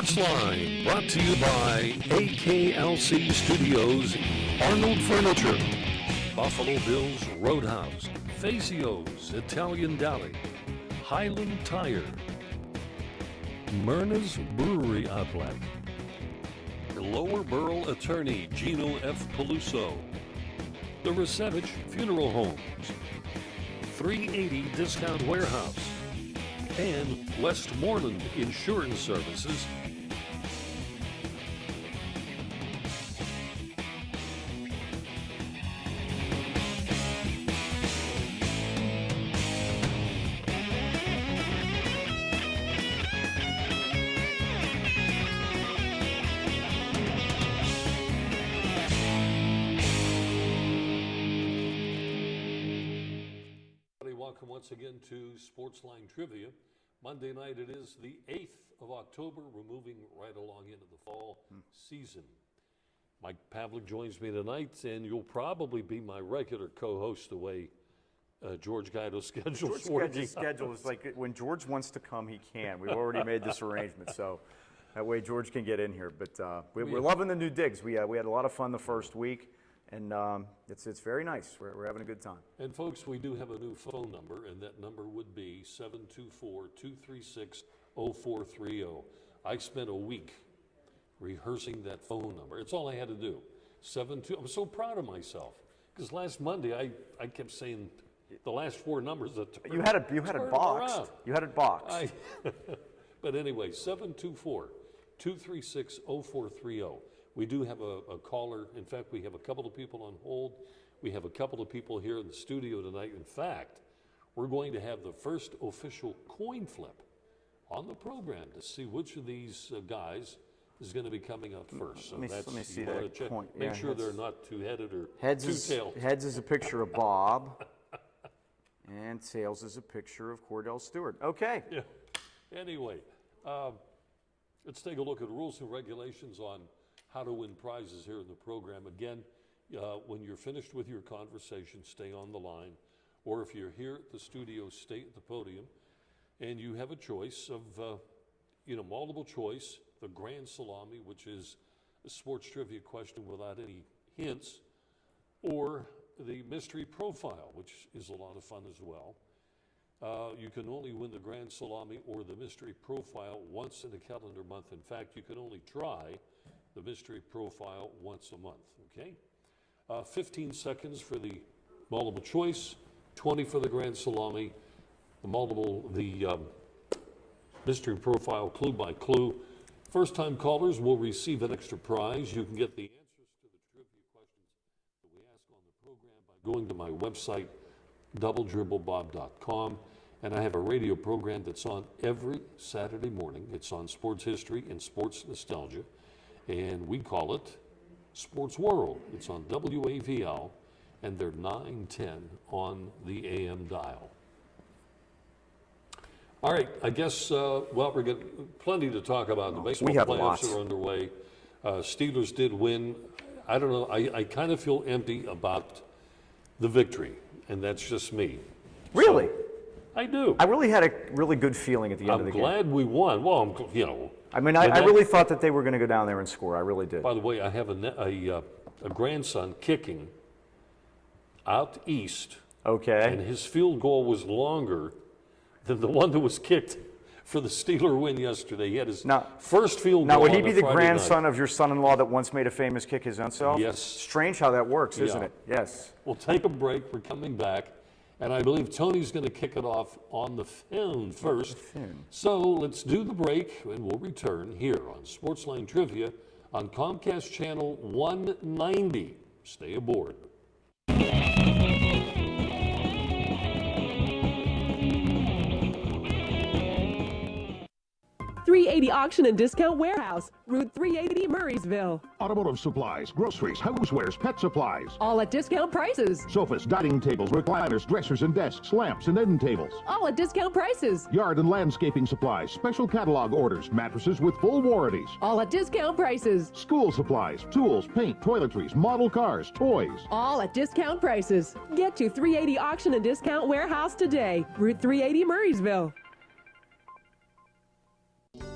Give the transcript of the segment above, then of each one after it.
Sportsline, brought to you by AKLC Studios, Arnold Furniture, Buffalo Bills Roadhouse, Fazio's Italian Deli, Highland Tire, Myrna's Brewery Outlet, Lower Burl Attorney Gino F. Peluso, the Resevich Funeral Homes, 380 Discount Warehouse, and Westmoreland Insurance Services. Welcome once again to Sportsline Trivia. Monday night it is the 8th of October. We're moving right along into the fall season. Mike Pavlik joins me tonight, and you'll probably be my regular co-host the way George Guido's schedule's working. George's schedule is like when George wants to come, he can. We've already made this arrangement, so that way George can get in here. But we're loving the new digs. We had a lot of fun the first week. And it's very nice. We're having a good time. And folks, we do have a new phone number, and that number would be 724-236-0430. I spent a week rehearsing that phone number. It's all I had to do. I'm so proud of myself because last Monday I kept saying the last four numbers. You had it boxed. Around. You had it boxed. But anyway, 724-236-0430. We do have a caller. In fact, we have a couple of people on hold. We have a couple of people here in the studio tonight. In fact, we're going to have the first official coin flip on the program to see which of these guys is going to be coming up first. So let me see that coin. Make sure they're not two-headed or two-tailed. Heads is a picture of Bob, and tails is a picture of Cordell Stewart. Okay. Yeah. Anyway, let's take a look at rules and regulations on how to win prizes here in the program. Again, when you're finished with your conversation, stay on the line. Or if you're here at the studio, stay at the podium. And you have a choice of, multiple choice, the Grand Salami, which is a sports trivia question without any hints, or the Mystery Profile, which is a lot of fun as well. You can only win the Grand Salami or the Mystery Profile once in a calendar month. In fact, you can only try the Mystery Profile once a month, okay? 15 seconds for the multiple choice, 20 for the Grand Salami, the Mystery Profile clue by clue. First-time callers will receive an extra prize. You can get the answers to the trivia questions that we ask on the program by going to my website, doubledribblebob.com, and I have a radio program that's on every Saturday morning. It's on sports history and sports nostalgia. And we call it Sports World. It's on WAVL, and they're 9:10 on the AM dial. All right, I guess, we're getting plenty to talk about. The baseball playoffs are underway. Steelers did win. I don't know, I kind of feel empty about the victory, and that's just me. Really? So, I do. I really had a really good feeling at the end of the game. I'm glad we won. Well, I mean, I really thought that they were going to go down there and score. I really did. By the way, I have a grandson kicking out east. Okay. And his field goal was longer than the one that was kicked for the Steeler win yesterday. He had his first field goal. Now, would he be the grandson of your son-in-law that once made a famous kick his own self? Yes. Strange how that works, isn't it? Yes. We'll take a break. We're coming back. And I believe Tony's going to kick it off on the phone first. So let's do the break, and we'll return here on Sportsline Trivia on Comcast Channel 190. Stay aboard. 380 Auction and Discount Warehouse, Route 380, Murraysville. Automotive supplies, groceries, housewares, pet supplies. All at discount prices. Sofas, dining tables, recliners, dressers and desks, lamps and end tables. All at discount prices. Yard and landscaping supplies, special catalog orders, mattresses with full warranties. All at discount prices. School supplies, tools, paint, toiletries, model cars, toys. All at discount prices. Get to 380 Auction and Discount Warehouse today, Route 380, Murraysville.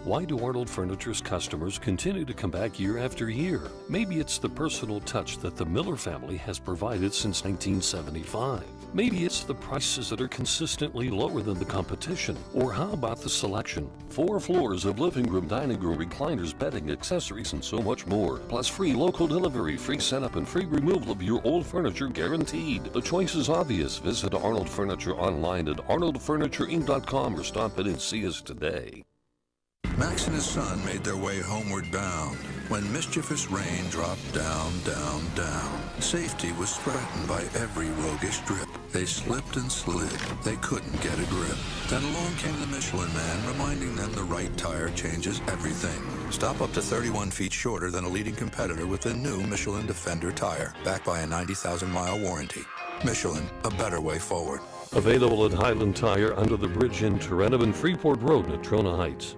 Why do Arnold Furniture's customers continue to come back year after year? Maybe it's the personal touch that the Miller family has provided since 1975. Maybe it's the prices that are consistently lower than the competition. Or how about the selection? 4 floors of living room, dining room, recliners, bedding, accessories, and so much more. Plus free local delivery, free setup, and free removal of your old furniture guaranteed. The choice is obvious. Visit Arnold Furniture online at arnoldfurnitureinc.com or stop in and see us today. Max and his son made their way homeward bound when mischievous rain dropped down, down, down. Safety was threatened by every roguish drip. They slipped and slid. They couldn't get a grip. Then along came the Michelin Man, reminding them the right tire changes everything. Stop up to 31 feet shorter than a leading competitor with the new Michelin Defender tire, backed by a 90,000-mile warranty. Michelin, a better way forward. Available at Highland Tire under the bridge in Tarentum and Freeport Road in Natrona Heights.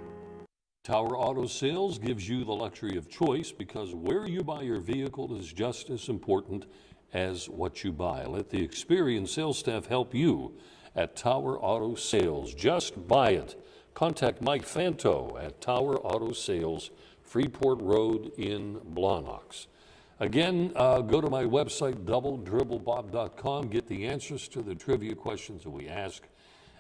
Tower Auto Sales gives you the luxury of choice because where you buy your vehicle is just as important as what you buy. Let the experienced sales staff help you at Tower Auto Sales. Just buy it. Contact Mike Fanto at Tower Auto Sales, Freeport Road in Blawnox. Again, go to my website, doubledribblebob.com, get the answers to the trivia questions that we ask.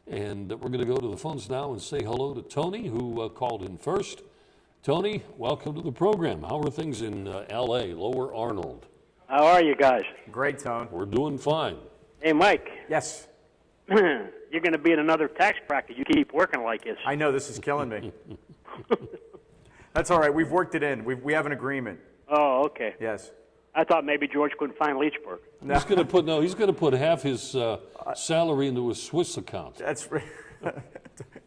And we're going to go to the phones now and say hello to Tony, who called in first. Tony, welcome to the program. How are things in L.A., Lower Arnold? How are you guys? Great, Tone. We're doing fine. Hey, Mike. Yes. You're going to be in another tax bracket. You keep working like this. I know this is killing me. That's all right. We've worked it in. We have an agreement. Oh, okay. Yes. I thought maybe George couldn't find Leechburg. No. He's going to put half his salary into a Swiss account. That's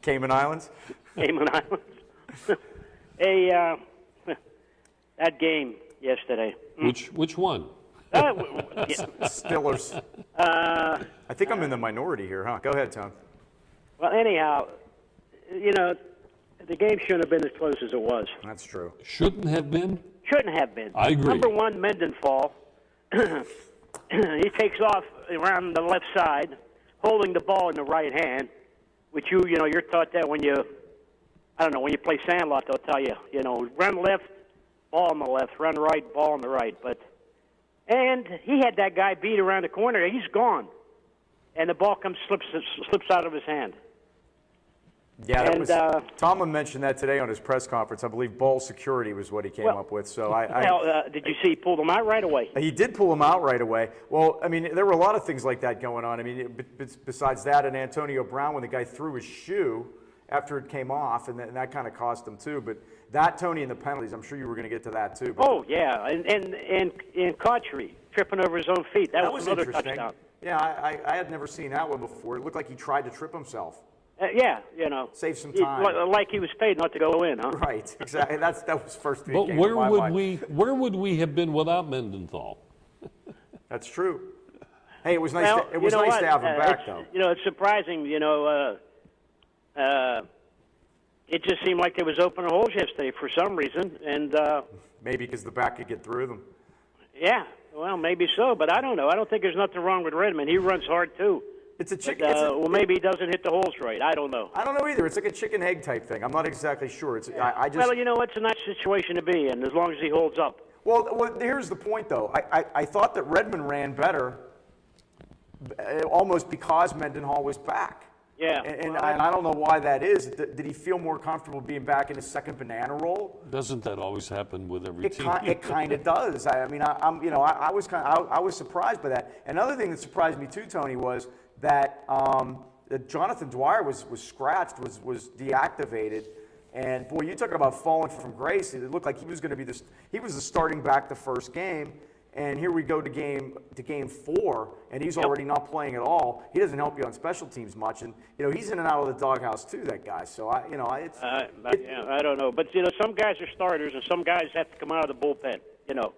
Cayman Islands. Cayman Islands. Hey, that game yesterday. Which one? Stillers. I think I'm in the minority here, huh? Go ahead, Tom. Well, anyhow, you know, the game shouldn't have been as close as it was. That's true. Shouldn't have been? Shouldn't have been. I agree. Number one, Mendenhall. He takes off around the left side, holding the ball in the right hand, which you're taught that when you play Sandlot, they'll tell you, run left, ball on the left, run right, ball on the right. And he had that guy beat around the corner. He's gone. And the ball slips out of his hand. Yeah, Tomlin mentioned that today on his press conference. I believe ball security was what he came up with. So did you see he pulled him out right away? He did pull him out right away. Well, I mean, there were a lot of things like that going on. I mean, besides that, and Antonio Brown, when the guy threw his shoe after it came off, and that kind of cost him too. But that, Tony, and the penalties, I'm sure you were going to get to that too. But yeah, and Cotchery tripping over his own feet. That was another interesting. touchdown. Yeah, I had never seen that one before. It looked like he tried to trip himself. Yeah, save some time. Like he was paid not to go in, huh? Right, exactly. That was first thing. But where would we have been without Mendenhall? That's true. Hey, it was nice. It was nice to have him back, though. It's surprising. It just seemed like there was open holes yesterday for some reason, and maybe because the back could get through them. Yeah, well, maybe so, but I don't know. I don't think there's nothing wrong with Redmond. He runs hard too. It's a chicken. Well, maybe he doesn't hit the holes right. I don't know. I don't know either. It's like a chicken egg type thing. I'm not exactly sure. It's I just. Well, it's a nice situation to be in as long as he holds up. Well, here's the point, though. I thought that Redmond ran better, almost because Mendenhall was back. Yeah. And I don't know why that is. Did he feel more comfortable being back in his second banana roll? Doesn't that always happen with every team? It kind of does. I was surprised by that. Another thing that surprised me too, Tony, was that Jonathan Dwyer was scratched, was deactivated, and boy, you talking about falling from grace. It looked like he was going to be he was the starting back the first game, and here we go to game 4, and he's already not playing at all. He doesn't help you on special teams much, and he's in and out of the doghouse too. That guy. So I don't know, but some guys are starters, and some guys have to come out of the bullpen.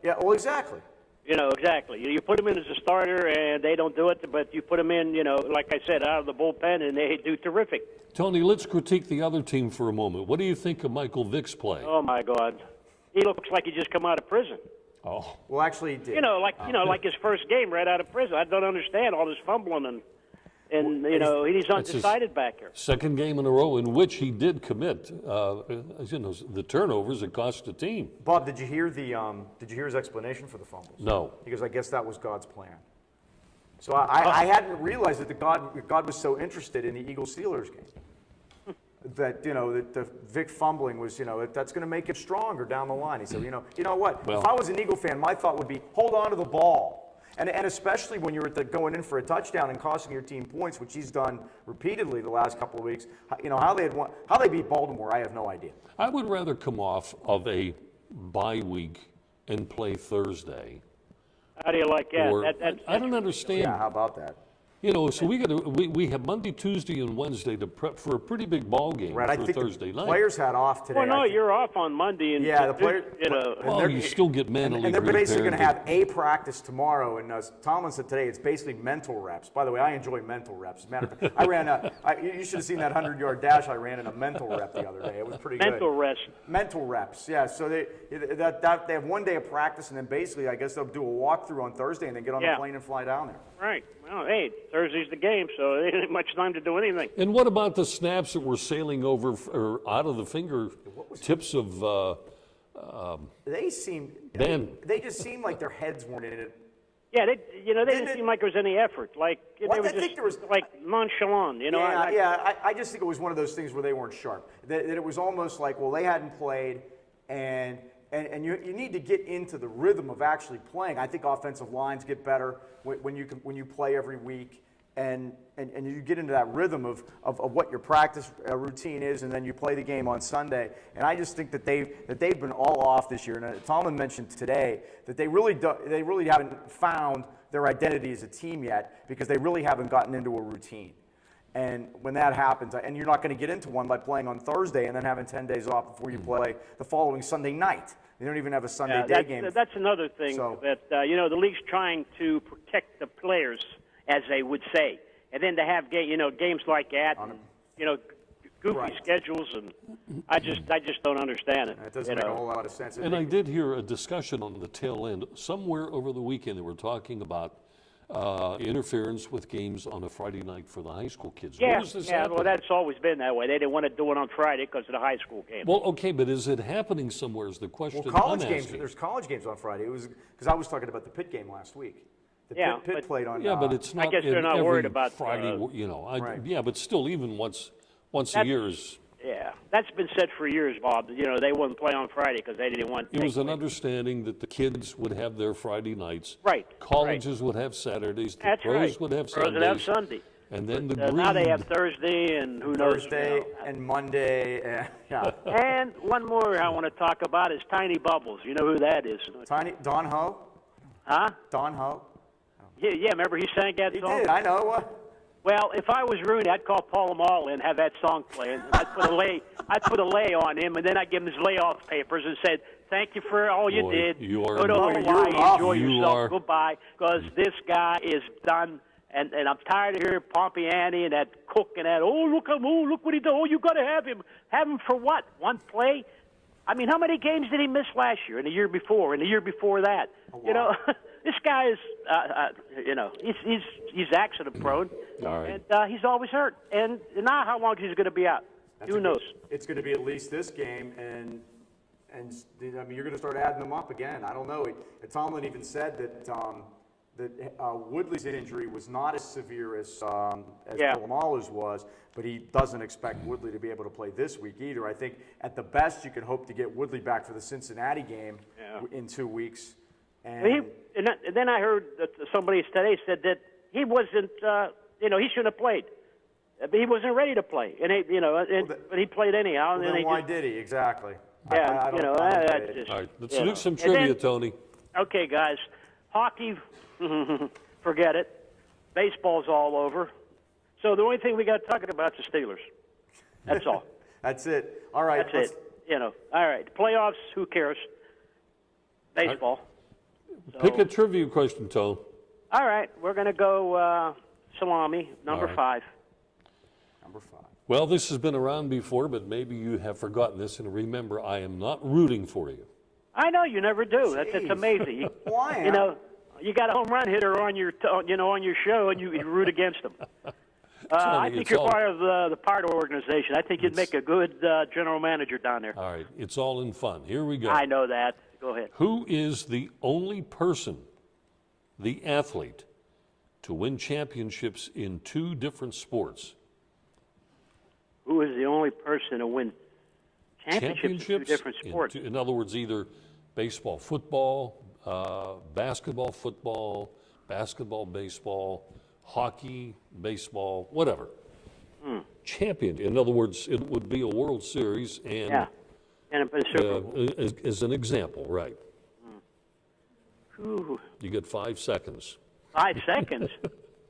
Yeah. Well, exactly. Exactly. You put them in as a starter, and they don't do it, but you put them in, like I said, out of the bullpen, and they do terrific. Tony, let's critique the other team for a moment. What do you think of Michael Vick's play? Oh, my God. He looks like he just come out of prison. Oh. Well, actually, he did. Like his first game right out of prison. I don't understand all this fumbling and. and he's That's his undecided back here. second game in a row in which he did commit, the turnovers that cost the team. Bob, did you hear his explanation for the fumbles? No. He goes, I guess that was God's plan. So I hadn't realized that God was so interested in the Eagles-Steelers game. That the Vic fumbling was that's going to make him stronger down the line. He said, you know what? Well, if I was an Eagle fan, my thought would be hold on to the ball, and especially when you're going in for a touchdown and costing your team points, which he's done repeatedly the last couple of weeks. How they beat Baltimore, I have no idea. I would rather come off of a bye week and play Thursday. How do you like that? Or, I don't understand. Yeah, how about that? So we have Monday, Tuesday, and Wednesday to prep for a pretty big ball game Right, I for think Thursday the night. players had off today. Well, no, I think. you're off on Monday, and Yeah, the players. Well, you still get mentally And they're basically going to prepared. have a practice tomorrow. And Tomlin said today it's basically mental reps. By the way, I enjoy mental reps. As a matter of fact, you should have seen that 100-yard dash I ran in a mental rep the other day. It was pretty mental good. rest. Mental reps, yeah. So they have one day of practice, and then basically I guess they'll do a walkthrough on Thursday and then get on the plane and fly down there. Right. Well, hey, Thursday's the game, so there ain't much time to do anything. And what about the snaps that were sailing over or out of the fingertips of They seem. Ben? They just seem like their heads weren't in it. Yeah, they didn't seem like there was any effort. Like Well, they were I think just there was- like nonchalant. I just think it was one of those things where they weren't sharp. That it was almost like, well, they hadn't played, and you need to get into the rhythm of actually playing. I think offensive lines get better when you play every week, and you get into that rhythm of what your practice routine is, and then you play the game on Sunday. And I just think that they've been all off this year. And Tomlin mentioned today that they really haven't found their identity as a team yet, because they really haven't gotten into a routine. And when that happens, and you're not going to get into one by playing on Thursday and then having 10 days off before you play the following Sunday night. They don't even have a Sunday day game. That's another thing that the league's trying to protect the players, as they would say, and then to have games like that, goofy schedules, and I just don't understand it. It doesn't make a whole lot of sense. And I did hear a discussion on the tail end somewhere over the weekend. They were talking about interference with games on a Friday night for the high school kids. Where does this happen? Well, that's always been that way. They didn't want to do it on Friday because of the high school game. Well, okay, but is it happening somewhere is the question Well, college I'm games. asking. There's college games on Friday. It was because I was talking about the Pitt game last week. Pitt played on. Yeah, but it's not. I guess they're not every worried about Friday. Right. Yeah, but still, even once a year is. Yeah, that's been said for years, Bob. They wouldn't play on Friday because they didn't want. It was an understanding that the kids would have their Friday nights. Right. Colleges would have Saturdays. The That's pros right. would have Pros Sundays. would have Sunday. And then the now they greed. have Thursday and who knows. Thursday and Monday. Yeah. And one more I want to talk about is Tiny Bubbles. You know who that is? Don Ho. Huh? Don Ho. Yeah. Remember he sang that He song? did. I know. What? Well, if I was Rooney, I'd call Paul Mall and have that song playing. I'd put a lay on him, and then I'd give him his layoff papers and said, "Thank you for all you Boy, did. you are- Go to Boy, Hawaii, you're rough. enjoy You yourself. are- Goodbye." Because this guy is done, and I'm tired of hearing Pompey Annie and that Cook and that. Oh, look what he did. Oh, you got to have him. Have him for what? One play? I mean, how many games did he miss last year and the year before and the year before that? This guy is, he's accident prone, All right. and he's always hurt. And now, how long he's going to be out? Who knows? It's going to be at least this game, and I mean, you're going to start adding them up again. I don't know. Tomlin even said that Woodley's injury was not as severe as Polamalu's was, but he doesn't expect Woodley to be able to play this week either. I think at the best you can hope to get Woodley back for the Cincinnati game in 2 weeks. And then I heard that somebody today said that he wasn't, he shouldn't have played. But he wasn't ready to play, but he played anyhow. Well, then why did he exactly? Yeah, I don't get it. All right, let's do some trivia, Tony. Okay, guys, hockey, forget it. Baseball's all over. So the only thing we got talking about is the Steelers. That's all. That's it. All right. That's it. All right. Playoffs, who cares? Baseball. Pick a trivia question, Tone. All right. We're going to go salami, number 5. Number 5. Well, this has been around before, but maybe you have forgotten this. And remember, I am not rooting for you. I know you never do. That's amazing. Why? You got a home run hitter on your on your show, and you root against him. I Tony, think it's you're all- part of the Pardo organization. I think you'd make a good general manager down there. All right, it's all in fun. Here we go. I know that. Go ahead. Who is the only person, the athlete, to win championships in 2 different sports? Who is the only person to win championships in 2 different sports? In other words, either baseball, football, basketball, football, basketball, baseball, hockey, baseball, whatever. Champion. In other words, it would be a World Series and Yeah. And a Super Bowl. as an example, right? Ooh, You get 5 seconds. 5 seconds.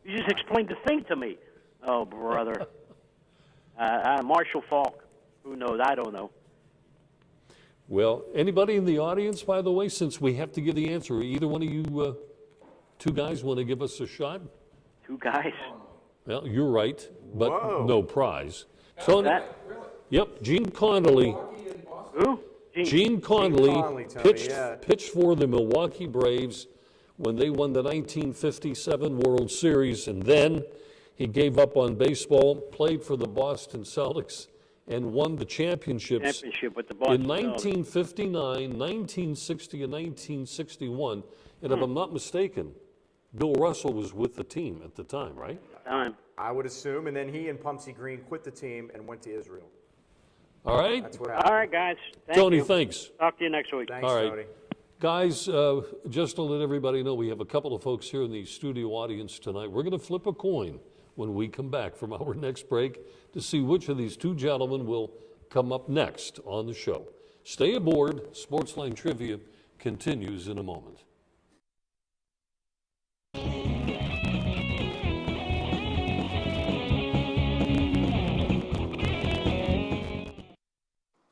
You just explained the thing to me. Oh, brother. Marshall Falk. Who knows? I don't know. Well, anybody in the audience, by the way, since we have to give the answer, either one of you 2 guys want to give us a shot? 2 guys. Well, you're right, but Whoa. no prize. Tony, That, yep, Gene Connolly. who? Gene Connolly Connolly, Tony, pitched, yeah. pitched for the Milwaukee Braves when they won the 1957 World Series, and then he gave up on baseball, played for the Boston Celtics, and won the championships Championship with the Boston in Celtics. 1959, 1960, and 1961. And if I'm not mistaken, Bill Russell was with the team at the time, right? Time. I would assume, and then he and Pumpsy Green quit the team and went to Israel. All right? That's what happened. All right, guys. Thank Tony, you. thanks. Talk to you next week. Thanks, All right. Tony. Guys, just to let everybody know, we have a couple of folks here in the studio audience tonight. We're going to flip a coin when we come back from our next break to see which of these 2 gentlemen will come up next on the show. Stay aboard. Sportsline Trivia continues in a moment.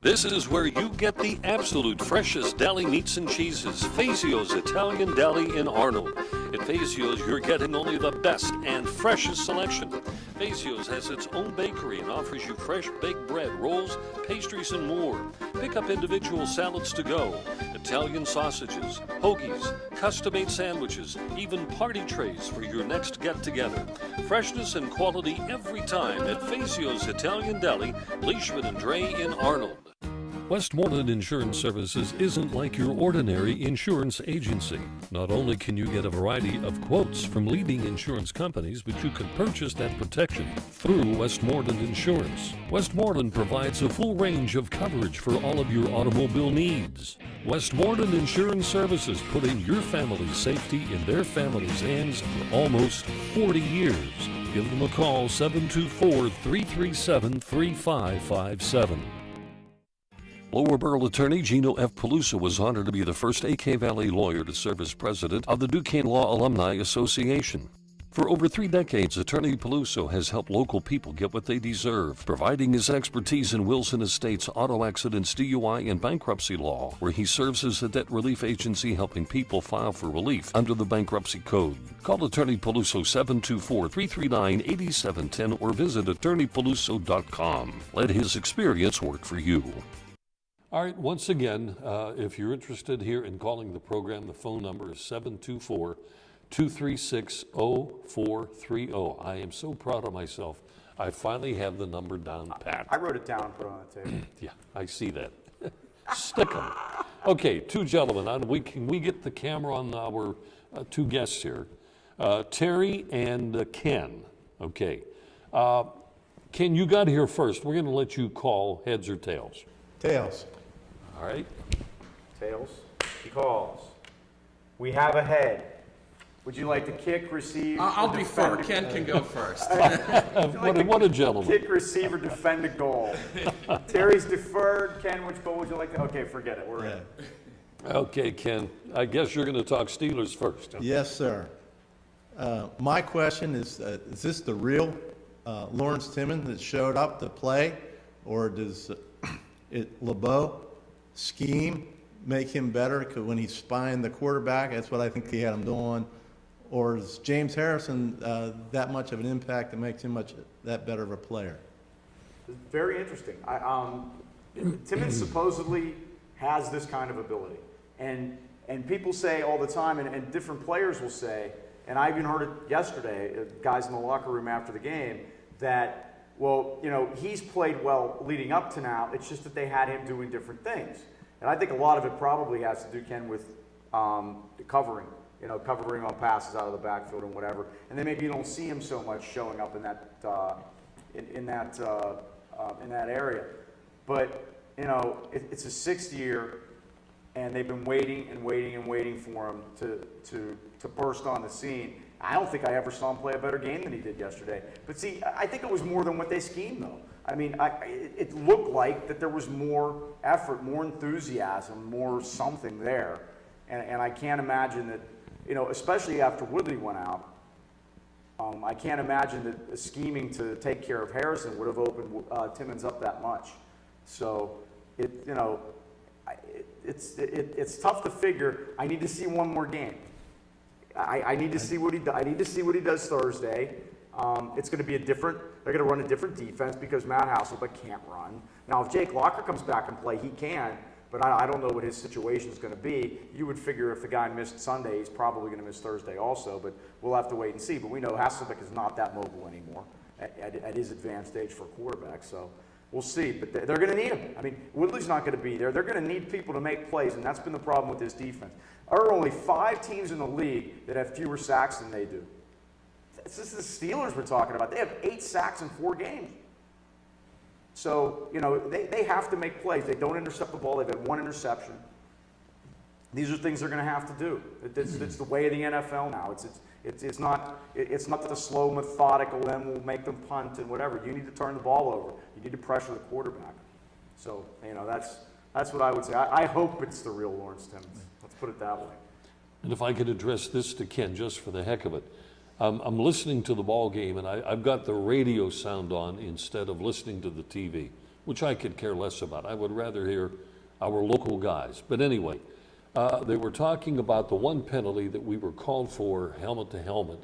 This is where you get the absolute freshest deli meats and cheeses. Fazio's Italian Deli in Arnold. At Fazio's, you're getting only the best and freshest selection. Fazio's has its own bakery and offers you fresh baked bread, rolls, pastries, and more. Pick up individual salads to go, Italian sausages, hoagies, custom-made sandwiches, even party trays for your next get-together. Freshness and quality every time at Fazio's Italian Deli, Leishman and Dre in Arnold. Westmoreland Insurance Services isn't like your ordinary insurance agency. Not only can you get a variety of quotes from leading insurance companies, but you can purchase that protection through Westmoreland Insurance. Westmoreland provides a full range of coverage for all of your automobile needs. Westmoreland Insurance Services, putting your family's safety in their family's hands for almost 40 years. Give them a call, 724-337-3557. Lower Borough Attorney Gino F. Peluso was honored to be the first AK Valley lawyer to serve as president of the Duquesne Law Alumni Association. For over 3 decades, Attorney Peluso has helped local people get what they deserve, providing his expertise in Wilson Estates, auto accidents, DUI, and bankruptcy law, where he serves as a debt relief agency helping people file for relief under the bankruptcy code. Call Attorney Peluso 724-339-8710 or visit attorneypeluso.com. Let his experience work for you. All right, once again, if you're interested here in calling the program, the phone number is 724-236-0430. I am so proud of myself. I finally have the number down pat. I wrote it down and put it on the table. Yeah, I see that. Stick 'em. Okay, 2 gentlemen. Can we get the camera on our 2 guests here? Terry and Ken. Okay. Ken, you got here first. We're going to let you call heads or tails. Tails. All right. Tails. He calls. We have a head. Would you like to kick, receive? I'll or defer. defend? Ken can go first. What a gentleman. Kick, receive, or defend a goal. Terry's deferred. Ken, which goal would you like to? Okay, forget it. We're in. Okay, Ken, I guess you're going to talk Steelers first. Huh? Yes, sir. My question is this the real Lawrence Timmons that showed up to play, or does LeBeau scheme make him better? Because when he's spying the quarterback, that's what I think he had him doing. Or is James Harrison that much of an impact that makes him that better of a player? Very interesting. Timmons supposedly has this kind of ability. And people say all the time, and different players will say, and I even heard it yesterday, guys in the locker room after the game, that, well, he's played well leading up to now. It's just that they had him doing different things. And I think a lot of it probably has to do, Ken, with the covering, covering on passes out of the backfield and whatever. And then maybe you don't see him so much showing up in that in that area. But it's his 6th year, and they've been waiting and waiting and waiting for him to burst on the scene. I don't think I ever saw him play a better game than he did yesterday. But see, I think it was more than what they schemed, though. I mean, it looked like that there was more effort, more enthusiasm, more something there. And I can't imagine that, especially after Woodley went out, I can't imagine that scheming to take care of Harrison would have opened Timmons up that much. So, it's tough to figure. I need to see one more game. I need to see what he does Thursday. It's going to be they're going to run a different defense because Matt Hasselbeck can't run. Now, if Jake Locker comes back and play, he can, but I don't know what his situation is going to be. You would figure if the guy missed Sunday, he's probably going to miss Thursday also, but we'll have to wait and see. But we know Hasselbeck is not that mobile anymore at his advanced age for a quarterback, so we'll see. But they're going to need him. I mean, Woodley's not going to be there. They're going to need people to make plays, and that's been the problem with this defense. There are only 5 teams in the league that have fewer sacks than they do. This is the Steelers we're talking about. They have 8 sacks in 4 games. So, they have to make plays. They don't intercept the ball. They've had 1 interception. These are things they're going to have to do. It's the way of the NFL now. It's not the slow, methodical, then we'll make them punt and whatever. You need to turn the ball over. You need to pressure the quarterback. So, that's what I would say. I hope it's the real Lawrence Timmons. Let's put it that way. And if I could address this to Ken just for the heck of it. I'm listening to the ball game, and I've got the radio sound on instead of listening to the TV, which I could care less about. I would rather hear our local guys. But anyway, they were talking about the one penalty that we were called for, helmet to helmet.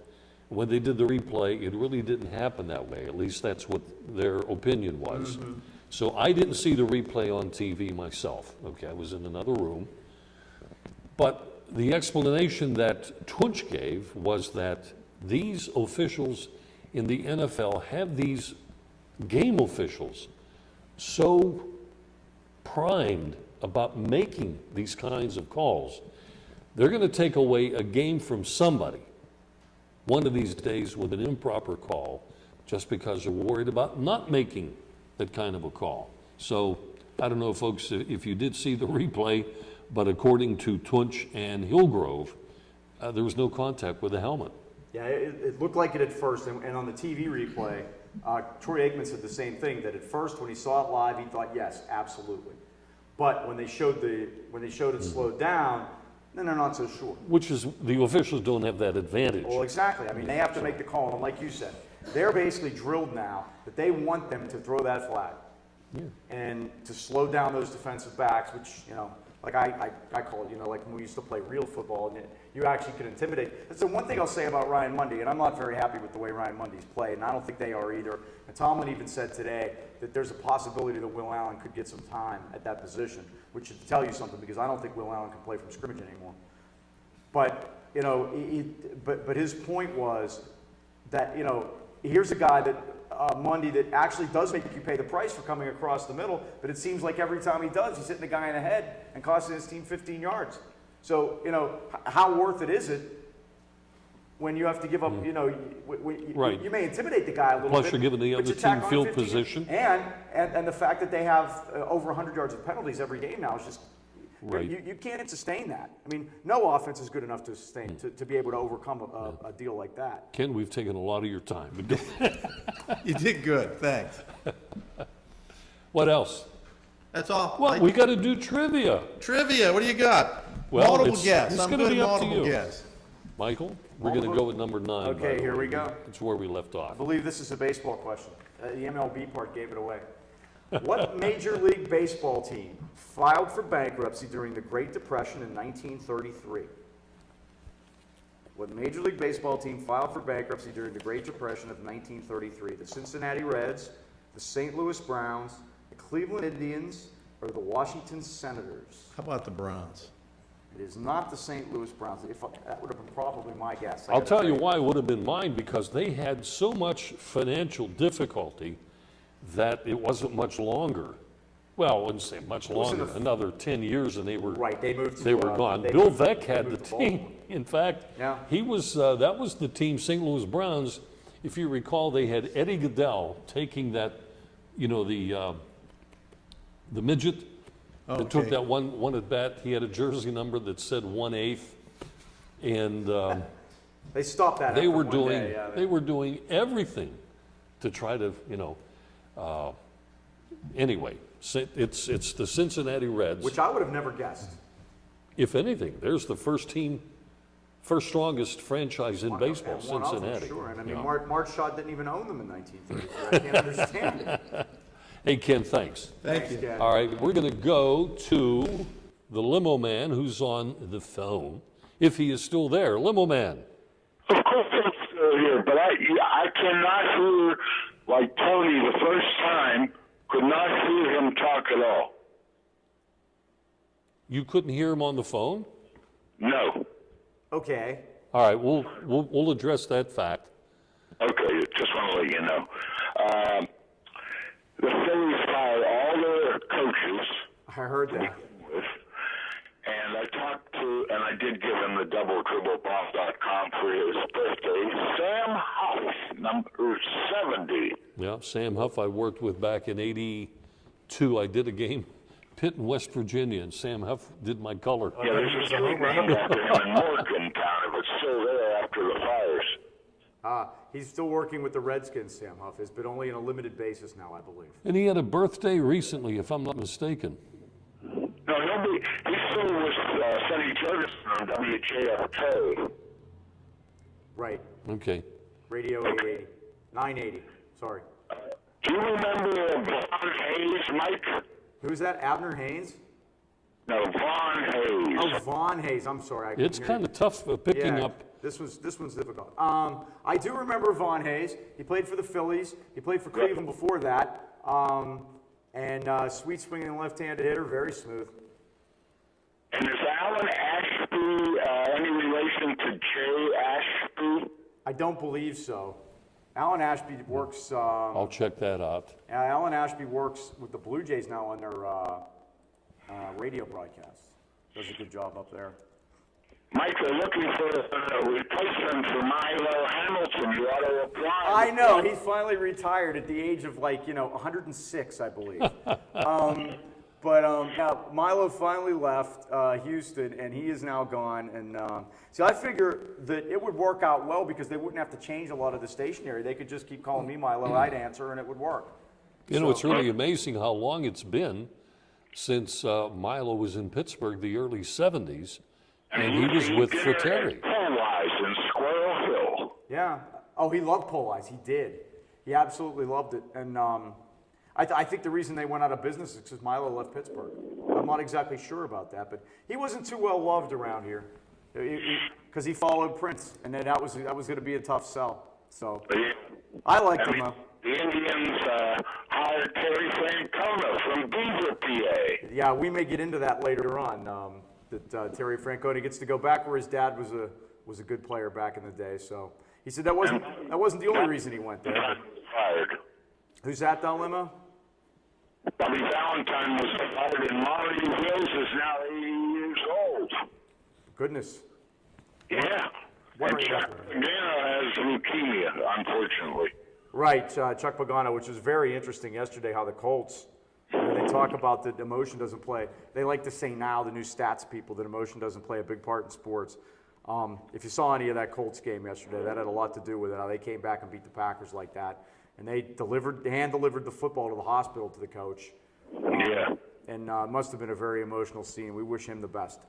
When they did the replay, it really didn't happen that way. At least that's what their opinion was. Mm-hmm. So I didn't see the replay on TV myself. Okay, I was in another room. But the explanation that Tunch gave was that these officials in the NFL have these game officials so primed about making these kinds of calls. They're going to take away a game from somebody one of these days with an improper call just because they're worried about not making that kind of a call. So I don't know, folks, if you did see the replay, but according to Tunch and Hillgrove, there was no contact with the helmet. Yeah, it looked like it at first, and on the TV replay, Troy Aikman said the same thing, that at first when he saw it live, he thought, yes, absolutely. But when they showed it slowed down, then they're not so sure. Which is, the officials don't have that advantage. Well, exactly. I mean, they have to make the call, and like you said, they're basically drilled now that they want them to throw that flag. Yeah. And to slow down those defensive backs, which, like I call it, like when we used to play real football, and you actually could intimidate. That's the one thing I'll say about Ryan Mundy, and I'm not very happy with the way Ryan Mundy's played, and I don't think they are either. And Tomlin even said today that there's a possibility that Will Allen could get some time at that position, which should tell you something, because I don't think Will Allen can play from scrimmage anymore. But, but his point was that, here's a guy that, Mundy, that actually does make you pay the price for coming across the middle, but it seems like every time he does, he's hitting the guy in the head and costing his team 15 yards. So, how worth it is it when you have to give up, right. You may intimidate the guy a little Plus bit. Plus you're giving the other team field position. And the fact that they have over 100 yards of penalties every game now is just, right. You can't sustain that. I mean, no offense is good enough to sustain, to be able to overcome a deal like that. Ken, we've taken a lot of your time. You did good, thanks. What else? That's all. Well, we got to do trivia. Trivia, what do you got? Well, multiple guess. It's I'm going to good be at up to multiple you. Guess. Michael, we're going to go with number 9. Okay, here we go. It's where we left off. I believe this is a baseball question. The MLB part gave it away. What Major League Baseball team filed for bankruptcy during the Great Depression in 1933? What Major League Baseball team filed for bankruptcy during the Great Depression of 1933? The Cincinnati Reds, the St. Louis Browns, the Cleveland Indians, or the Washington Senators? How about the Browns? It is not the St. Louis Browns. That would have been probably my guess. I'll tell you why it would have been mine, because they had so much financial difficulty that it wasn't much longer. Well, I wouldn't say much longer, another 10 years and they were Right, they moved to, they were gone. Bill Veck had the team. In fact, Yeah. he was that was the team, St. Louis Browns. If you recall, they had Eddie Goodell taking that, the midget that took Okay. that one at bat. He had a jersey number that said 1/8, and They stopped that. they after were one doing day, yeah, they were doing everything to try to anyway. It's the Cincinnati Reds. which I would have never guessed. If anything, there's the first strongest franchise in baseball, And one of them, Cincinnati. sure. And I mean, Yeah. Mark Shaw didn't even own them in 1933. I can't understand it. Hey, Ken, thanks. Thank you. Ken. All right, we're going to go to the limo man who's on the phone, if he is still there. Limo man. Of course I'm still here, but I cannot hear, like Tony the first time, could not hear him talk at all. You couldn't hear him on the phone? No. Okay. All right, we'll address that fact. Okay, just want to let you know. The Phillies fired all their coaches, I heard that. and I did give him the doubletriplebomb.com for his birthday. Sam Huff, number 70. Yeah, Sam Huff I worked with back in '82. I did a game, Pitt in West Virginia, and Sam Huff did my color. Yeah, there's a street named after him in Morgantown, if it's still there after the fires. He's still working with the Redskins, Sam Huff is, but only on a limited basis now, I believe. And he had a birthday recently, if I'm not mistaken. No, he's still with Sonny Jurgensen on WJFK. Right. Okay. Radio 880. 980. Sorry. Do you remember Vaughn Hayes, Mike? Who's that? Abner Haynes? No, Vaughn Hayes. Oh, Vaughn Hayes. I'm sorry. I couldn't It's hear kind you. of tough picking Yeah, up. This one's difficult. I do remember Vaughn Hayes. He played for the Phillies. He played for Cleveland before that. And sweet swinging left-handed hitter, very smooth. And is Alan Ashby any relation to Jay Ashby? I don't believe so. Alan Ashby works. I'll check that out. Alan Ashby works with the Blue Jays now on their radio broadcasts. Does a good job up there. Mike, they're looking for a replacement for Milo Hamilton. You ought to apply. I know, he's finally retired at the age of 106, I believe. Yeah, Milo finally left Houston, and he is now gone. And see, I figure that it would work out well because they wouldn't have to change a lot of the stationery. They could just keep calling me Milo, I'd answer, and it would work. It's really amazing how long it's been since Milo was in Pittsburgh, the early '70s, and he was with Fratteri. Pole-wise in Squirrel Hill. Yeah. Oh, he loved pole eyes. He did. He absolutely loved it. And I think the reason they went out of business is because Milo left Pittsburgh. I'm not exactly sure about that, but he wasn't too well loved around here because he followed Prince, and then that was going to be a tough sell. So I liked him. The Indians hired Terry Francona from Beaver, PA. Yeah, we may get into that later on. That Terry Francona gets to go back where his dad was a good player back in the day. So he said that wasn't the only reason he went there. Fired. Who's that, Don Limo? Bobby Valentine was fired, and Mario Wills is now 80 years old. Goodness. Yeah. What And are you Chuck Pagano has leukemia, unfortunately. Right, Chuck Pagano, which was very interesting yesterday how the Colts, when they talk about that emotion doesn't play, they like to say now, the new stats people, that emotion doesn't play a big part in sports. If you saw any of that Colts game yesterday, that had a lot to do with it, how they came back and beat the Packers like that. And they hand-delivered the football to the hospital to the coach. Yeah. And must have been a very emotional scene. We wish him the best.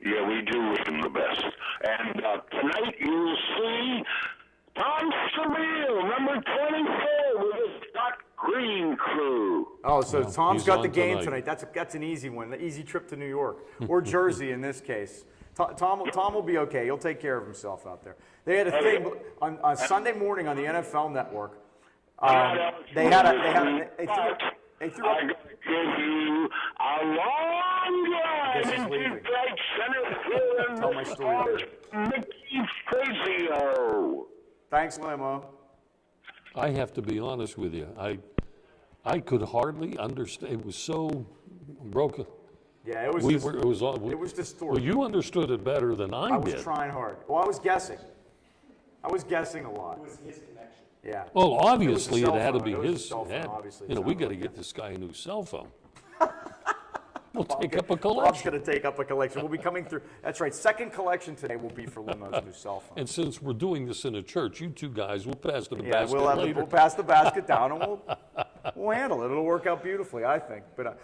Yeah, we do wish him the best. And tonight you will see Tom Surreal, number 24, with the Scott Green crew. Oh, so Yeah, Tom's he's got the on game tonight. tonight. That's an easy one, an easy trip to New York or Jersey in this case. Tom will be okay. He'll take care of himself out there. They had a thing on Sunday morning on the NFL Network. They threw I gotta give you a long Guess he's and leaving. you played center field Tell my story later. Mickey Frazio. Thanks, Limo. I have to be honest with you. I could hardly understand. It was so broken. Yeah, it was. It was It was distorted. Well, you understood it better than I I was did. trying hard. Well, I was guessing. I was guessing a lot. It was his connection. Yeah. Well, obviously it cell had to phone. be It was a his. cell phone, had- obviously. You know, we Sounded got to like get this guy a new cell phone. We'll Bob's take up a Bob's collection. going to take up a collection. We'll be coming through. That's right. Second collection today will be for Limo's new cell phone. And since we're doing this in a church, you two guys will pass the Yeah, basket later. we'll pass the basket down and we'll handle it. It'll work out beautifully, I think. But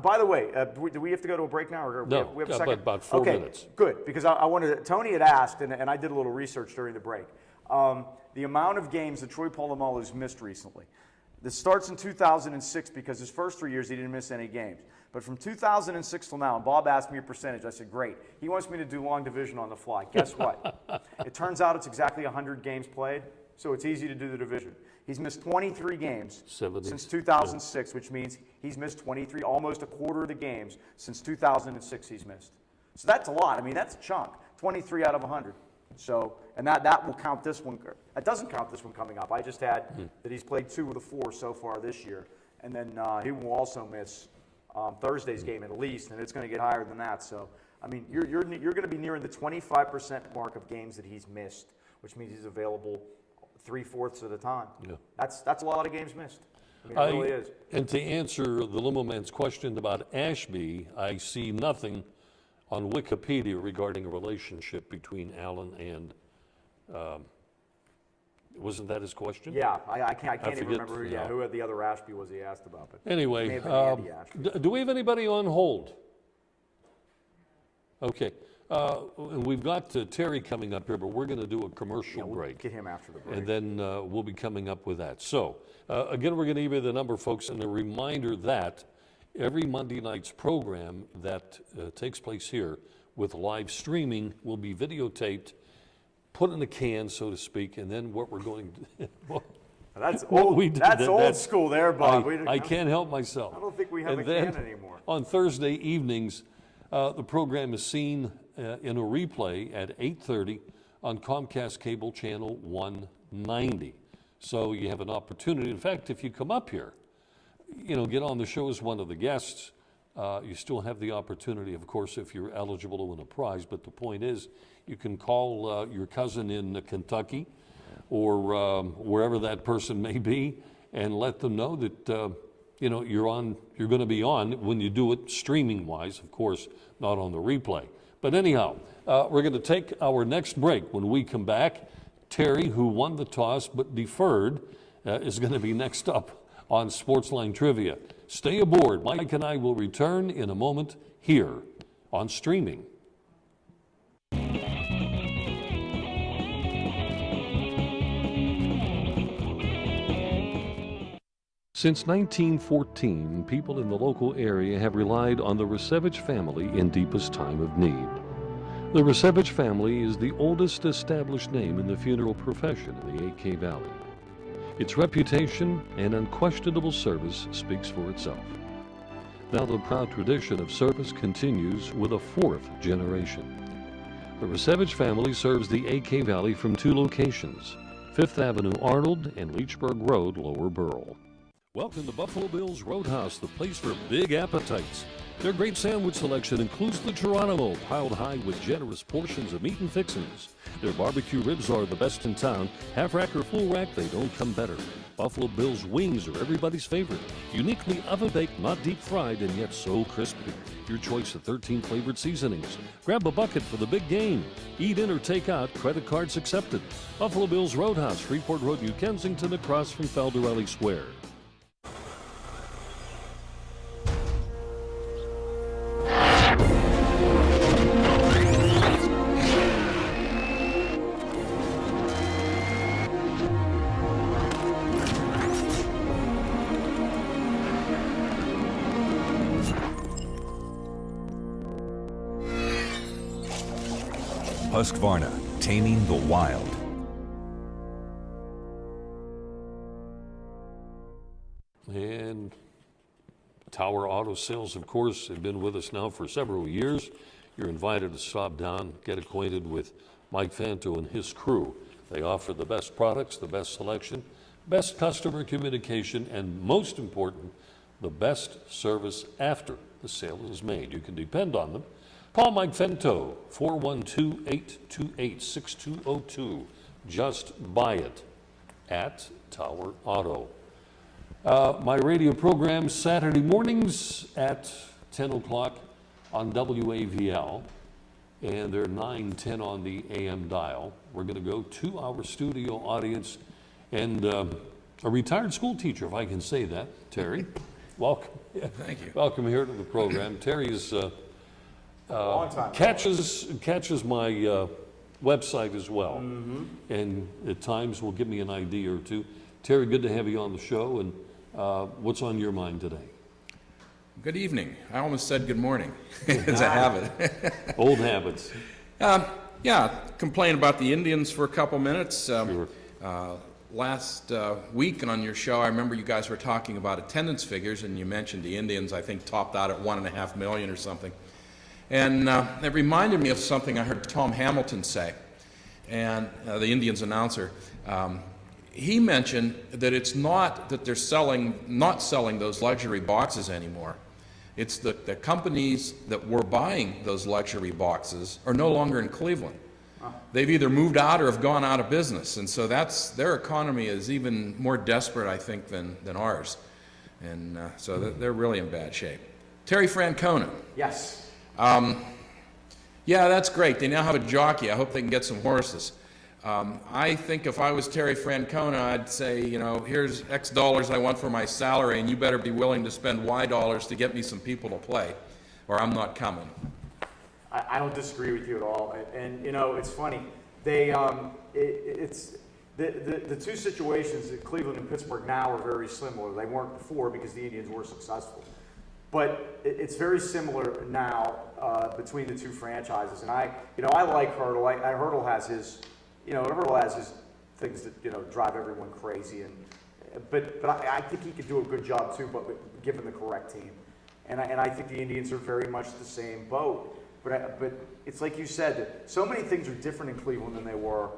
by the way, do we have to go to a break now, or No, we have a got second? about 4 okay, minutes. Good, because I wanted. Tony had asked, and I did a little research during the break. The amount of games that Troy Polamalu's missed recently. This starts in 2006 because his first 3 years he didn't miss any games. But from 2006 till now, and Bob asked me a percentage, I said, great. He wants me to do long division on the fly. Guess what? It turns out it's exactly 100 games played, so it's easy to do the division. He's missed 23 games 70s. since 2006, which means he's missed 23, almost a quarter of the games since 2006 he's missed. So that's a lot. I mean, that's a chunk. 23 out of 100. So, and that will count this one. It doesn't count this one coming up. I just had that he's played 2 of the 4 so far this year. And then he will also miss Thursday's game at least, and it's going to get higher than that. So, I mean, you're going to be nearing the 25% mark of games that he's missed, which means he's available 3/4 of the time. Yeah. That's a lot of games missed. I mean, it really is. And to answer the Limo Man's question about Ashby, I see nothing on Wikipedia regarding a relationship between Alan and, wasn't that his question? Yeah, I can't even forget, remember no. who the other Ashby was he asked about. But Anyway, it may have been Andy Ashby. do we have anybody on hold? Okay. And we've got Terry coming up here, but we're going to do a commercial We'll break. get him after the break. And then we'll be coming up with that. So, again, we're going to give you the number, folks, and a reminder that every Monday night's program that takes place here with live streaming will be videotaped, put in a can, so to speak, and then what we're going to That's what old, we did, that's that- old that's- school there, Bob. I can't help myself. I don't think we have And a then can anymore. On Thursday evenings, the program is seen in a replay at 8:30 on Comcast Cable Channel 190. So you have an opportunity. In fact, if you come up here, get on the show as one of the guests, you still have the opportunity, of course, if you're eligible to win a prize. But the point is, you can call your cousin in Kentucky or wherever that person may be and let them know that you're going to be on when you do it streaming wise, of course, not on the replay. But anyhow, we're going to take our next break. When we come back, Terry, who won the toss but deferred, is going to be next up on Sportsline Trivia. Stay aboard. Mike and I will return in a moment here on streaming. Since 1914, people in the local area have relied on the Resevich family in deepest time of need. The Resevich family is the oldest established name in the funeral profession in the AK Valley. Its reputation and unquestionable service speaks for itself. Now the proud tradition of service continues with a 4th generation. The Resevich family serves the AK Valley from 2 locations, 5th Avenue Arnold and Leechburg Road, Lower Burrell. Welcome to Buffalo Bill's Roadhouse, the place for big appetites. Their great sandwich selection includes the Geronimo, piled high with generous portions of meat and fixings. Their barbecue ribs are the best in town. Half rack or full rack, they don't come better. Buffalo Bill's wings are everybody's favorite. Uniquely oven-baked, not deep-fried, and yet so crispy. Your choice of 13 flavored seasonings. Grab a bucket for the big game. Eat in or take out, credit cards accepted. Buffalo Bill's Roadhouse, Freeport Road, New Kensington, across from Faldarelli Square. Husqvarna, taming the wild. And Tower Auto Sales, of course, have been with us now for several years. You're invited to stop down, get acquainted with Mike Fanto and his crew. They offer the best products, the best selection, best customer communication, and most important, the best service after the sale is made. You can depend on them. Call Mike Fento, 412-828-6202. Just buy it at Tower Auto. My radio program Saturday mornings at 10 o'clock on WAVL, and they're 9:10 on the AM dial. We're going to go to our studio audience, and a retired school teacher, if I can say that, Terry. Welcome. Thank you. Welcome here to the program. Terry is Long time. catches my website as well, and at times will give me an idea or two. Terry, good to have you on the show, and what's on your mind today? Good evening. I almost said good morning. It's a habit. Old habits. Yeah, complain about the Indians for a couple minutes. Sure. Last week on your show, I remember you guys were talking about attendance figures, and you mentioned the Indians, I think, topped out at 1.5 million or something. And it reminded me of something I heard Tom Hamilton say, and the Indians announcer. He mentioned that it's not that they're not selling those luxury boxes anymore. It's that the companies that were buying those luxury boxes are no longer in Cleveland. They've either moved out or have gone out of business, and so their economy is even more desperate, I think, than ours. And so they're really in bad shape. Terry Francona. Yes. Yeah, that's great. They now have a jockey. I hope they can get some horses. I think if I was Terry Francona, I'd say, here's X dollars I want for my salary, and you better be willing to spend Y dollars to get me some people to play, or I'm not coming. I don't disagree with you at all. And it's funny. They, it's the two situations that Cleveland and Pittsburgh now are very similar. They weren't before because the Indians were successful. But it's very similar now between the two franchises. And I like Hurdle. Hurdle has his, Hurdle has his things that drive everyone crazy. But I think he could do a good job too, but given the correct team. And I think the Indians are very much the same boat. But it's like you said, that so many things are different in Cleveland than they were,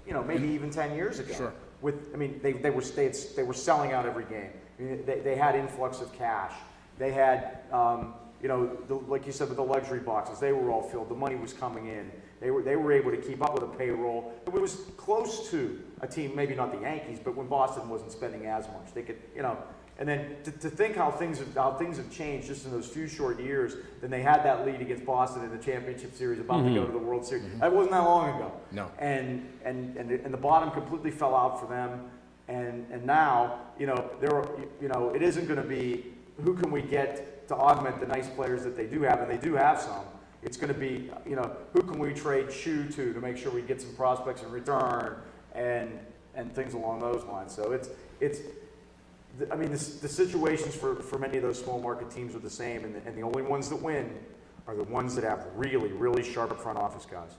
maybe even 10 years ago. Sure. They were selling out every game. I mean, they had influx of cash. They had, like you said, with the luxury boxes, they were all filled. The money was coming in. They were able to keep up with a payroll. It was close to a team, maybe not the Yankees, but when Boston wasn't spending as much, they could, And then to think how things have changed just in those few short years. Then they had that lead against Boston in the championship series, about to go to the World Series. That wasn't that long ago. No. And the bottom completely fell out for them. And now it isn't going to be who can we get to augment the nice players that they do have, and they do have some. It's going to be who can we trade Shu to make sure we get some prospects in return and things along those lines. So the situations for many of those small market teams are the same, and the only ones that win are the ones that have really, really sharp front office guys,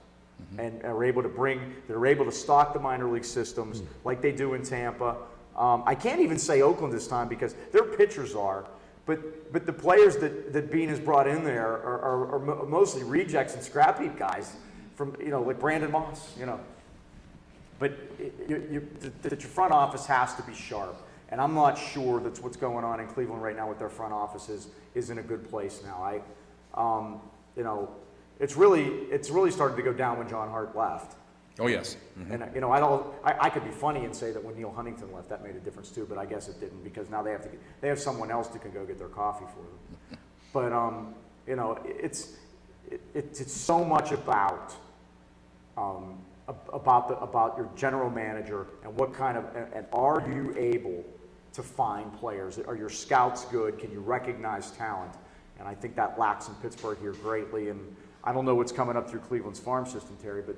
and are able to stock the minor league systems like they do in Tampa. I can't even say Oakland this time because their pitchers are, but the players that Bean has brought in there are mostly rejects and scrap heap guys from like Brandon Moss, But your front office has to be sharp. And I'm not sure that's what's going on in Cleveland right now with their front offices is in a good place now. It's really started to go down when John Hart left. Oh yes. And I could be funny and say that when Neil Huntington left, that made a difference too, but I guess it didn't because now they have someone else that can go get their coffee for them. But it's so much about your general manager and what kind of and are you able to find players? Are your scouts good? Can you recognize talent? And I think that lacks in Pittsburgh here greatly. And I don't know what's coming up through Cleveland's farm system, Terry, but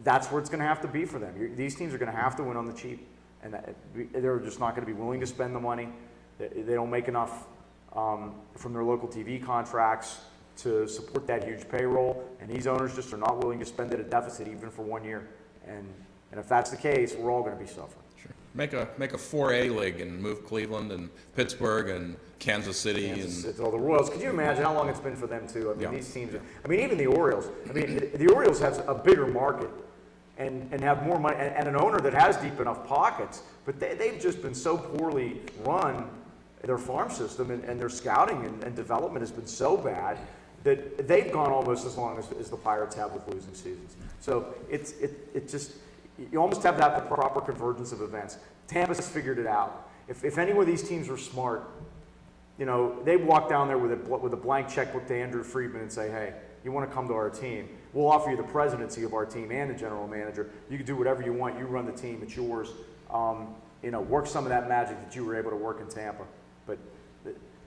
that's where it's going to have to be for them. These teams are going to have to win on the cheap, and they're just not going to be willing to spend the money. They don't make enough from their local TV contracts to support that huge payroll, and these owners just are not willing to spend at a deficit even for 1 year. And if that's the case, we're all going to be suffering. Sure. Make a 4A league and move Cleveland and Pittsburgh and Kansas City It's all the Royals. Could you imagine how long it's been for them too? I mean, Yeah. these teams. I mean, even the Orioles. I mean, the Orioles has a bigger market and have more money and an owner that has deep enough pockets. But they've just been so poorly run. Their farm system and their scouting and development has been so bad that they've gone almost as long as the Pirates have with losing seasons. So it just, you almost have to have the proper convergence of events. Tampa's figured it out. If any of these teams are smart, you know, they walk down there with a blank checkbook to Andrew Friedman and say, hey, you want to come to our team? We'll offer you the presidency of our team and the general manager. You can do whatever you want. You run the team. It's yours. You know, work some of that magic that you were able to work in Tampa. But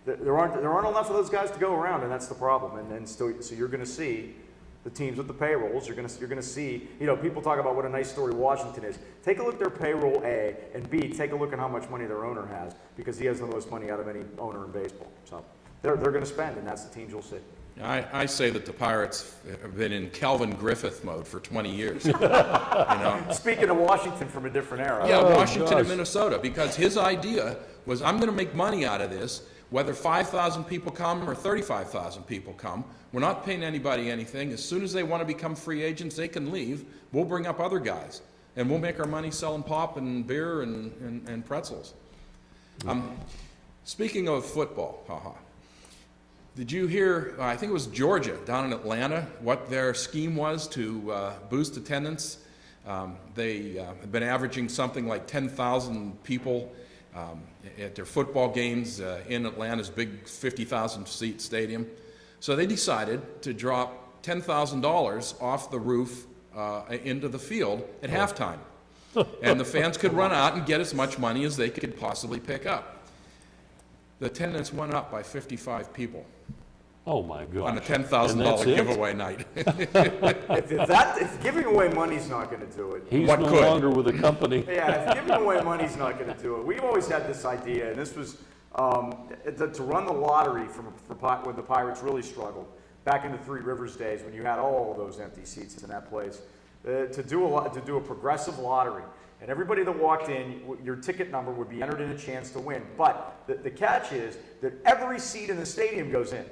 there aren't enough of those guys to go around, and that's the problem. And so you're going to see the teams with the payrolls. You're going to see, you know, people talk about what a nice story Washington is. Take a look at their payroll, A, and B, take a look at how much money their owner has, because he has the most money out of any owner in baseball. So they're going to spend, and that's the teams you'll see. I say that the Pirates have been in Calvin Griffith mode for 20 years. You know? Speaking of Washington from a different era. Yeah, Washington and Minnesota, because his idea was, I'm going to make money out of this, whether 5,000 people come or 35,000 people come. We're not paying anybody anything. As soon as they want to become free agents, they can leave. We'll bring up other guys, and we'll make our money selling pop and beer and pretzels. Speaking of football, did you hear, I think it was Georgia down in Atlanta, what their scheme was to boost attendance? They have been averaging something like 10,000 people at their football games in Atlanta's big 50,000-seat stadium. So they decided to drop $10,000 off the roof into the field at halftime. And the fans could run out and get as much money as they could possibly pick up. The attendance went up by 55 people. Oh my gosh. On a $10,000 giveaway night. If giving away money's not going to do it. He's no longer with the company. Yeah, if giving away money's not going to do it. We've always had this idea, and this was to run the lottery when the Pirates really struggled, back in the Three Rivers days when you had all of those empty seats in that place, to do a progressive lottery. And everybody that walked in, your ticket number would be entered in a chance to win. But the catch is that every seat in the stadium goes in.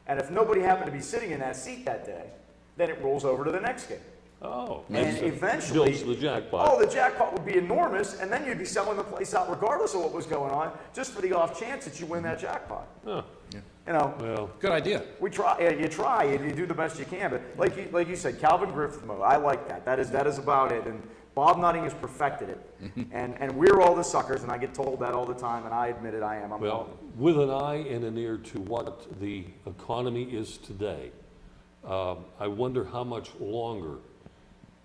And if nobody happened to be sitting in that seat that day, then it rolls over to the next game. Oh, and eventually, builds the jackpot. Oh, the jackpot would be enormous, and then you'd be selling the place out regardless of what was going on, just for the off chance that you win that jackpot. Huh. Yeah. You know, well, good idea. We try. You try, and you do the best you can. But like you said, Calvin Griffith mode. I like that. That is about it. And Bob Nutting has perfected it. And we're all the suckers, and I get told that all the time, and I admit it. I am. I'm well, with an eye and an ear to what the economy is today, I wonder how much longer,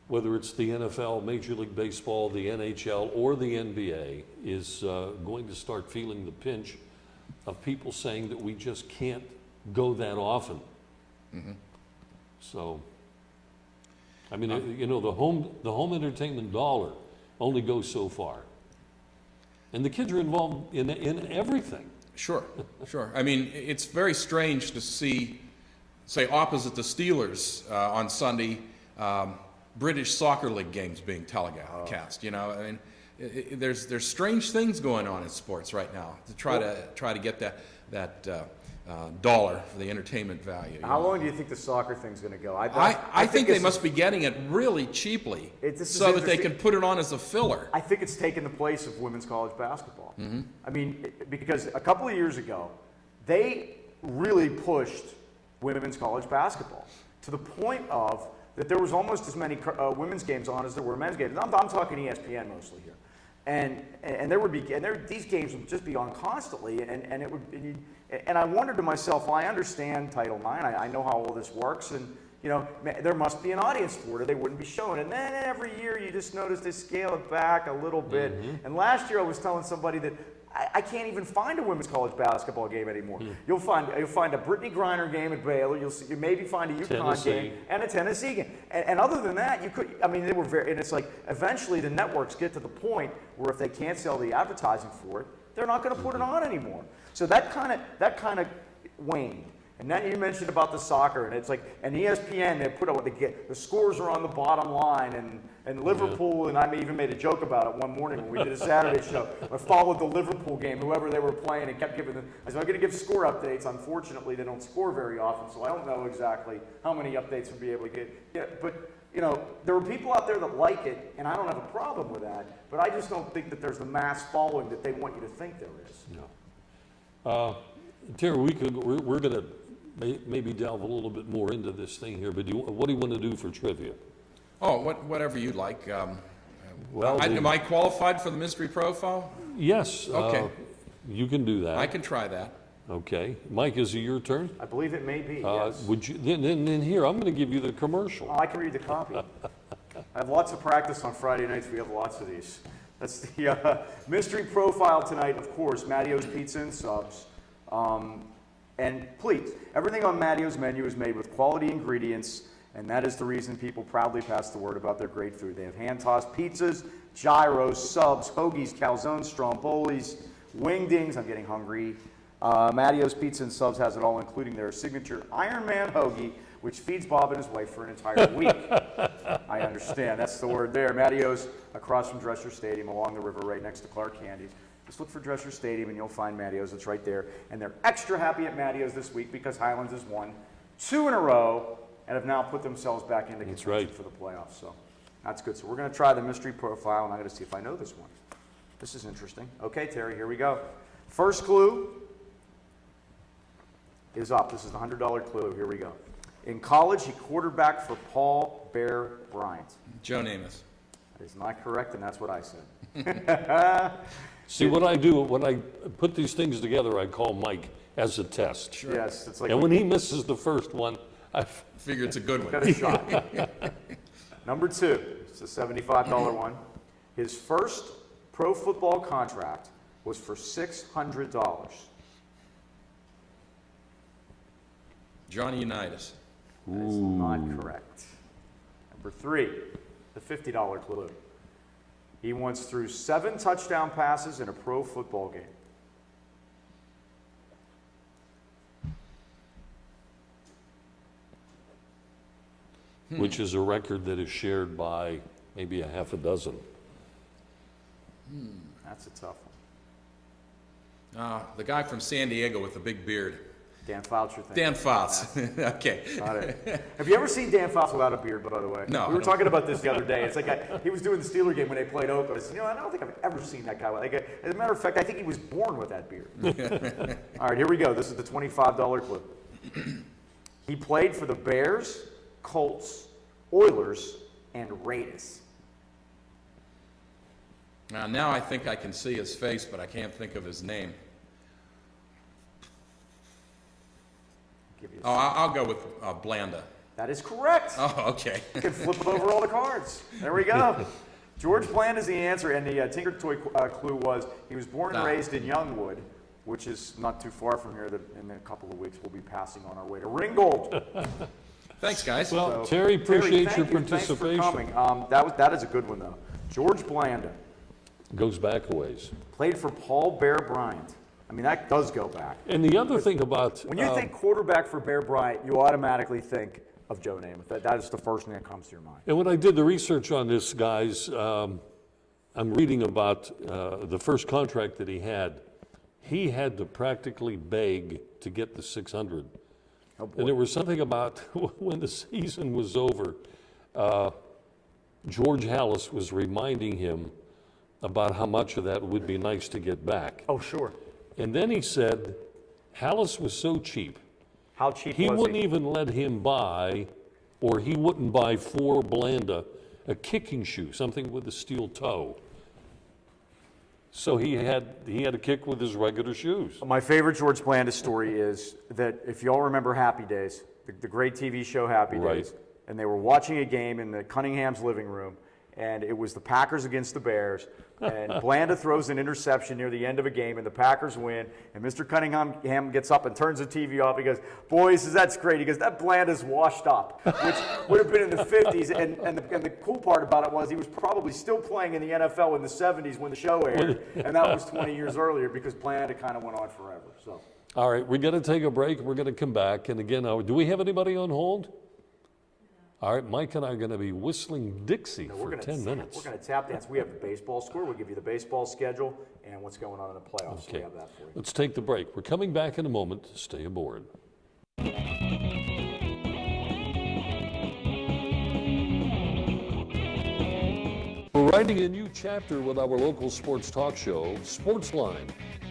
whether it's the NFL, Major League Baseball, the NHL, or the NBA, is going to start feeling the pinch of people saying that we just can't go that often. So, I mean, you know, the home entertainment dollar only goes so far, and the kids are involved in everything. Sure. I mean, it's very strange to see, say, opposite the Steelers on Sunday, British Soccer League games being telecast. You know, I mean, there's strange things going on in sports right now to try to get that dollar for the entertainment value. How long do you think the soccer thing's going to go? I think they must be getting it really cheaply so that they can put it on as a filler. I think it's taken the place of women's college basketball. I mean, because a couple of years ago, they really pushed women's college basketball to the point of that there was almost as many women's games on as there were men's games. I'm talking ESPN mostly here, and there would be these games would just be on constantly, and it would. And I wondered to myself, well, I understand Title IX. I know how all this works, and you know there must be an audience for it, or they wouldn't be shown. And then every year you just notice they scale it back a little bit. And last year I was telling somebody that I can't even find a women's college basketball game anymore. You'll find a Brittany Griner game at Baylor. You maybe find a UConn game and a Tennessee game. And other than that, you could. I mean, they were very. And it's like eventually the networks get to the point where if they can't sell the advertising for it, they're not going to put it on anymore. So that kind of waned. And then you mentioned about the soccer, and it's like, and ESPN, they put out what they get. The scores are on the bottom line, and Liverpool, and I even made a joke about it one morning when we did a Saturday show. I followed the Liverpool game, whoever they were playing, and kept giving them, I said, I'm going to give score updates. Unfortunately, they don't score very often, so I don't know exactly how many updates we'll be able to get. Yeah, but, you know, there are people out there that like it, and I don't have a problem with that, but I just don't think that there's the mass following that they want you to think there is. No. Terry, we're going to maybe delve a little bit more into this thing here, but what do you want to do for trivia? Oh, whatever you like. Well, am I qualified for the mystery profile? Yes. Okay. You can do that. I can try that. Okay. Mike, is it your turn? I believe it may be, yes. Would you, then here, I'm going to give you the commercial. Oh, I can read the copy. I have lots of practice on Friday nights. We have lots of these. That's the mystery profile tonight, of course, Mattio's Pizza and Subs. And please, everything on Mattio's menu is made with quality ingredients, and that is the reason people proudly pass the word about their great food. They have hand-tossed pizzas, gyros, subs, hoagies, calzones, strombolis, wingdings. I'm getting hungry. Mattio's Pizza and Subs has it all, including their signature Iron Man hoagie, which feeds Bob and his wife for an entire week. I understand. That's the word there. Mattio's across from Dresser Stadium along the river right next to Clark Candy. Just look for Dresser Stadium and you'll find Mattio's. It's right there. And they're extra happy at Mattio's this week because Highlands has won 2 in a row and have now put themselves back into contention for the playoffs. So that's good. So we're going to try the mystery profile, and I'm going to see if I know this one. This is interesting. Okay, Terry, here we go. First clue is up. This is the $100 clue. Here we go. In college, he quarterbacked for Paul Bear Bryant. Joe Namath. That is not correct, and that's what I said. See, what I do, when I put these things together, I call Mike as a test. Sure. Yes, it's like. And when he misses the first one, I figure it's a good one. Got a shot. Number 2, it's a $75 one. His first pro football contract was for $600. Johnny Unitas. That is not correct. Number 3, the $50 clue. He once threw 7 touchdown passes in a pro football game. Which is a record that is shared by maybe a half a dozen. That's a tough one. The guy from San Diego with the big beard. Dan Fouts, you're thinking. Dan Fouts. Okay. Got it. Have you ever seen Dan Fouts without a beard, by the way? No. We were talking about this the other day. It's like he was doing the Steeler game when they played Oakland. I said, I don't think I've ever seen that guy. As a matter of fact, I think he was born with that beard. All right, here we go. This is the $25 clue. He played for the Bears, Colts, Oilers, and Raiders. Now I think I can see his face, but I can't think of his name. I'll go with Blanda. That is correct. Oh, okay. You can flip over all the cards. There we go. George Blanda is the answer, and the Tinker Toy clue was he was born and raised in Youngwood, which is not too far from here. That in a couple of weeks we'll be passing on our way to Ringgold. Thanks, guys. Well, Terry, appreciate your participation. Thanks for coming. That is a good one, though. George Blanda. Goes back a ways. Played for Paul Bear Bryant. I mean, that does go back. And the other thing about... When you think quarterback for Bear Bryant, you automatically think of Joe Namath. That is the first thing that comes to your mind. And when I did the research on this, guys, I'm reading about the first contract that he had. He had to practically beg to get the 600. Oh, boy. And there was something about when the season was over, George Hallis was reminding him about how much of that would be nice to get back. Oh, sure. And then he said, Hallis was so cheap. How cheap he was wouldn't even let him buy, or he wouldn't buy for Blanda a kicking shoe, something with a steel toe. So he had to kick with his regular shoes. My favorite George Blanda story is that if y'all remember Happy Days, the great TV show Happy Days, and they were watching a game in the Cunningham's living room, and it was the Packers against the Bears, and Blanda throws an interception near the end of a game, and the Packers win, and Mr. Cunningham gets up and turns the TV off. He goes, boys, that's great. He goes, that Blanda's washed up, which would have been in the 50s, and the cool part about it was he was probably still playing in the NFL in the 70s when the show aired, and that was 20 years earlier because Blanda kind of went on forever. So All right, we're going to take a break. We're going to come back. And again, do we have anybody on hold? All right, Mike and I are going to be whistling Dixie for 10 minutes. We're going to tap dance. We have the baseball score. We'll give you the baseball schedule and what's going on in the playoffs. Okay. So we have that for you. Let's take the break. We're coming back in a moment. Stay aboard. We're writing a new chapter with our local sports talk show, Sportsline.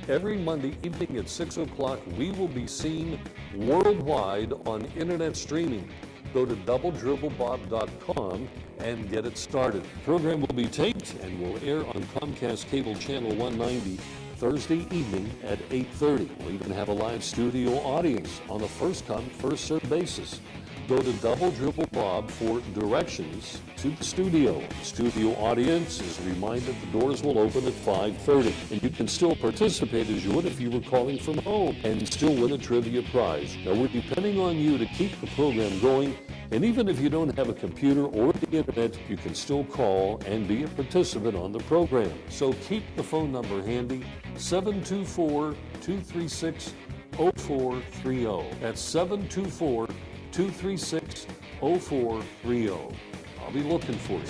Every Monday evening at 6 o'clock, we will be seen worldwide on internet streaming. Go to doubledribblebob.com and get it started. The program will be taped and will air on Comcast Cable Channel 190 Thursday evening at 8:30. We'll even have a live studio audience on a first-come, first-served basis. Go to Double Dribble Bob for directions to the studio. The studio audience is reminded the doors will open at 5:30, and you can still participate as you would if you were calling from home and still win a trivia prize. Now, we're depending on you to keep the program going, and even if you don't have a computer or the internet, you can still call and be a participant on the program. So keep the phone number handy, 724-236-0430. That's 724-236-0430. I'll be looking for you.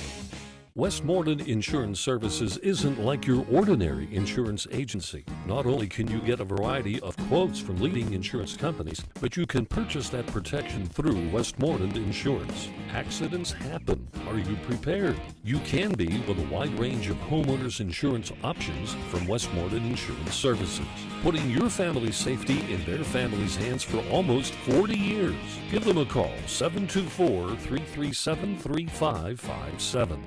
Westmoreland Insurance Services isn't like your ordinary insurance agency. Not only can you get a variety of quotes from leading insurance companies, but you can purchase that protection through Westmoreland Insurance. Accidents happen. Are you prepared? You can be with a wide range of homeowners insurance options from Westmoreland Insurance Services, putting your family's safety in their family's hands for almost 40 years. Give them a call, 724-337-3557.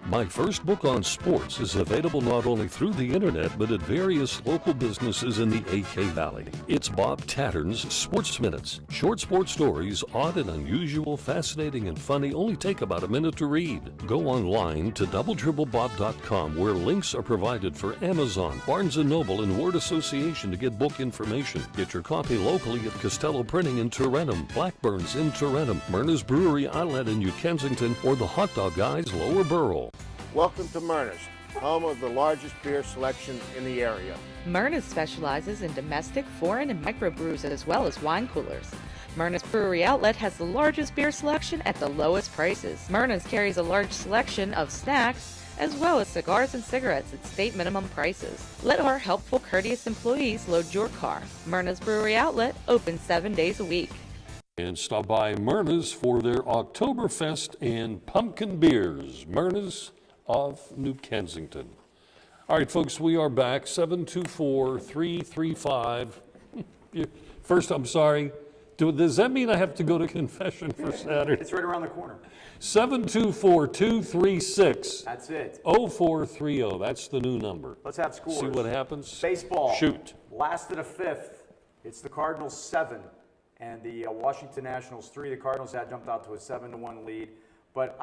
My first book on sports is available not only through the internet, but at various local businesses in the AK Valley. It's Bob Tattern's Sports Minutes. Short sports stories, odd and unusual, fascinating and funny, only take about a minute to read. Go online to doubledribblebob.com, where links are provided for Amazon, Barnes & Noble, and Word Association to get book information. Get your copy locally at Costello Printing in Tarentum, Blackburn's in Tarentum, Myrna's Brewery Outlet in New Kensington, or the Hot Dog Guys Lower Borough. Welcome to Myrna's, home of the largest beer selection in the area. Myrna's specializes in domestic, foreign, and microbrews as well as wine coolers. Myrna's Brewery Outlet has the largest beer selection at the lowest prices. Myrna's carries a large selection of snacks as well as cigars and cigarettes at state minimum prices. Let our helpful, courteous employees load your car. Myrna's Brewery Outlet, open 7 days a week. And stop by Myrna's for their Oktoberfest and pumpkin beers. Myrna's of New Kensington. All right, folks, we are back. 724-335. First, I'm sorry. Does that mean I have to go to confession for Saturday? It's right around the corner. 724-236. That's it. 0430. That's the new number. Let's have scores. See what happens. Baseball. Shoot. Last of the fifth. It's the Cardinals 7 and the Washington Nationals 3. The Cardinals had jumped out to a 7-1 lead, but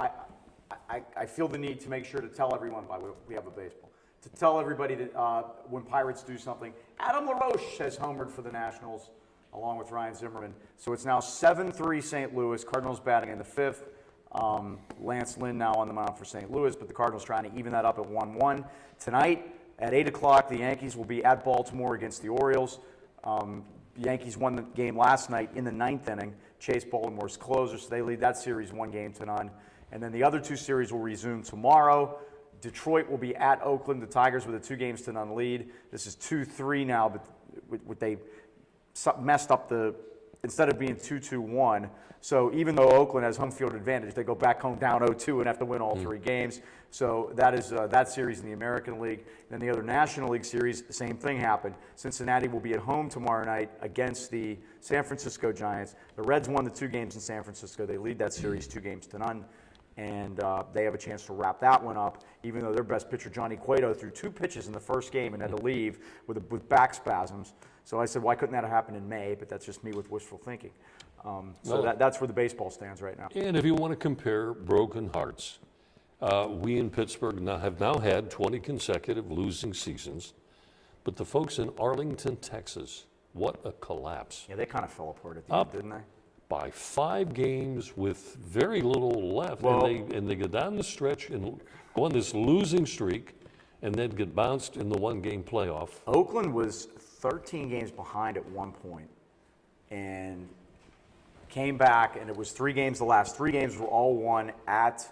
I feel the need to make sure to tell everyone, we have a baseball, to tell everybody that when Pirates do something, Adam LaRoche has homered for the Nationals along with Ryan Zimmerman. So it's now 7-3 St. Louis, Cardinals batting in the fifth. Lance Lynn now on the mound for St. Louis, but the Cardinals trying to even that up at 1-1. Tonight at 8 o'clock, the Yankees will be at Baltimore against the Orioles. The Yankees won the game last night in the ninth inning. Chase Baltimore's closer, so they lead that series 1-0. And then the other two series will resume tomorrow. Detroit will be at Oakland. The Tigers with a 2-0 lead. This is 2-3 now, but they messed up instead of being 2-2-1. So even though Oakland has home field advantage, they go back home down 0-2 and have to win all three games. So that is that series in the American League. Then the other National League series, same thing happened. Cincinnati will be at home tomorrow night against the San Francisco Giants. The Reds won the 2 games in San Francisco. They lead that series 2-0. And they have a chance to wrap that one up, even though their best pitcher, Johnny Cueto, threw 2 pitches in the first game and had to leave with back spasms. So I said, why couldn't that have happened in May? But that's just me with wishful thinking. That's where the baseball stands right now. And if you want to compare broken hearts, we in Pittsburgh have now had 20 consecutive losing seasons. But the folks in Arlington, Texas, what a collapse. Yeah, they kind of fell apart at the end, didn't they? By 5 games with very little left. Well, and they go down the stretch and go on this losing streak and then get bounced in the 1-game playoff. Oakland was 13 games behind at one point, and came back, and it was 3 games. The last 3 games were all won at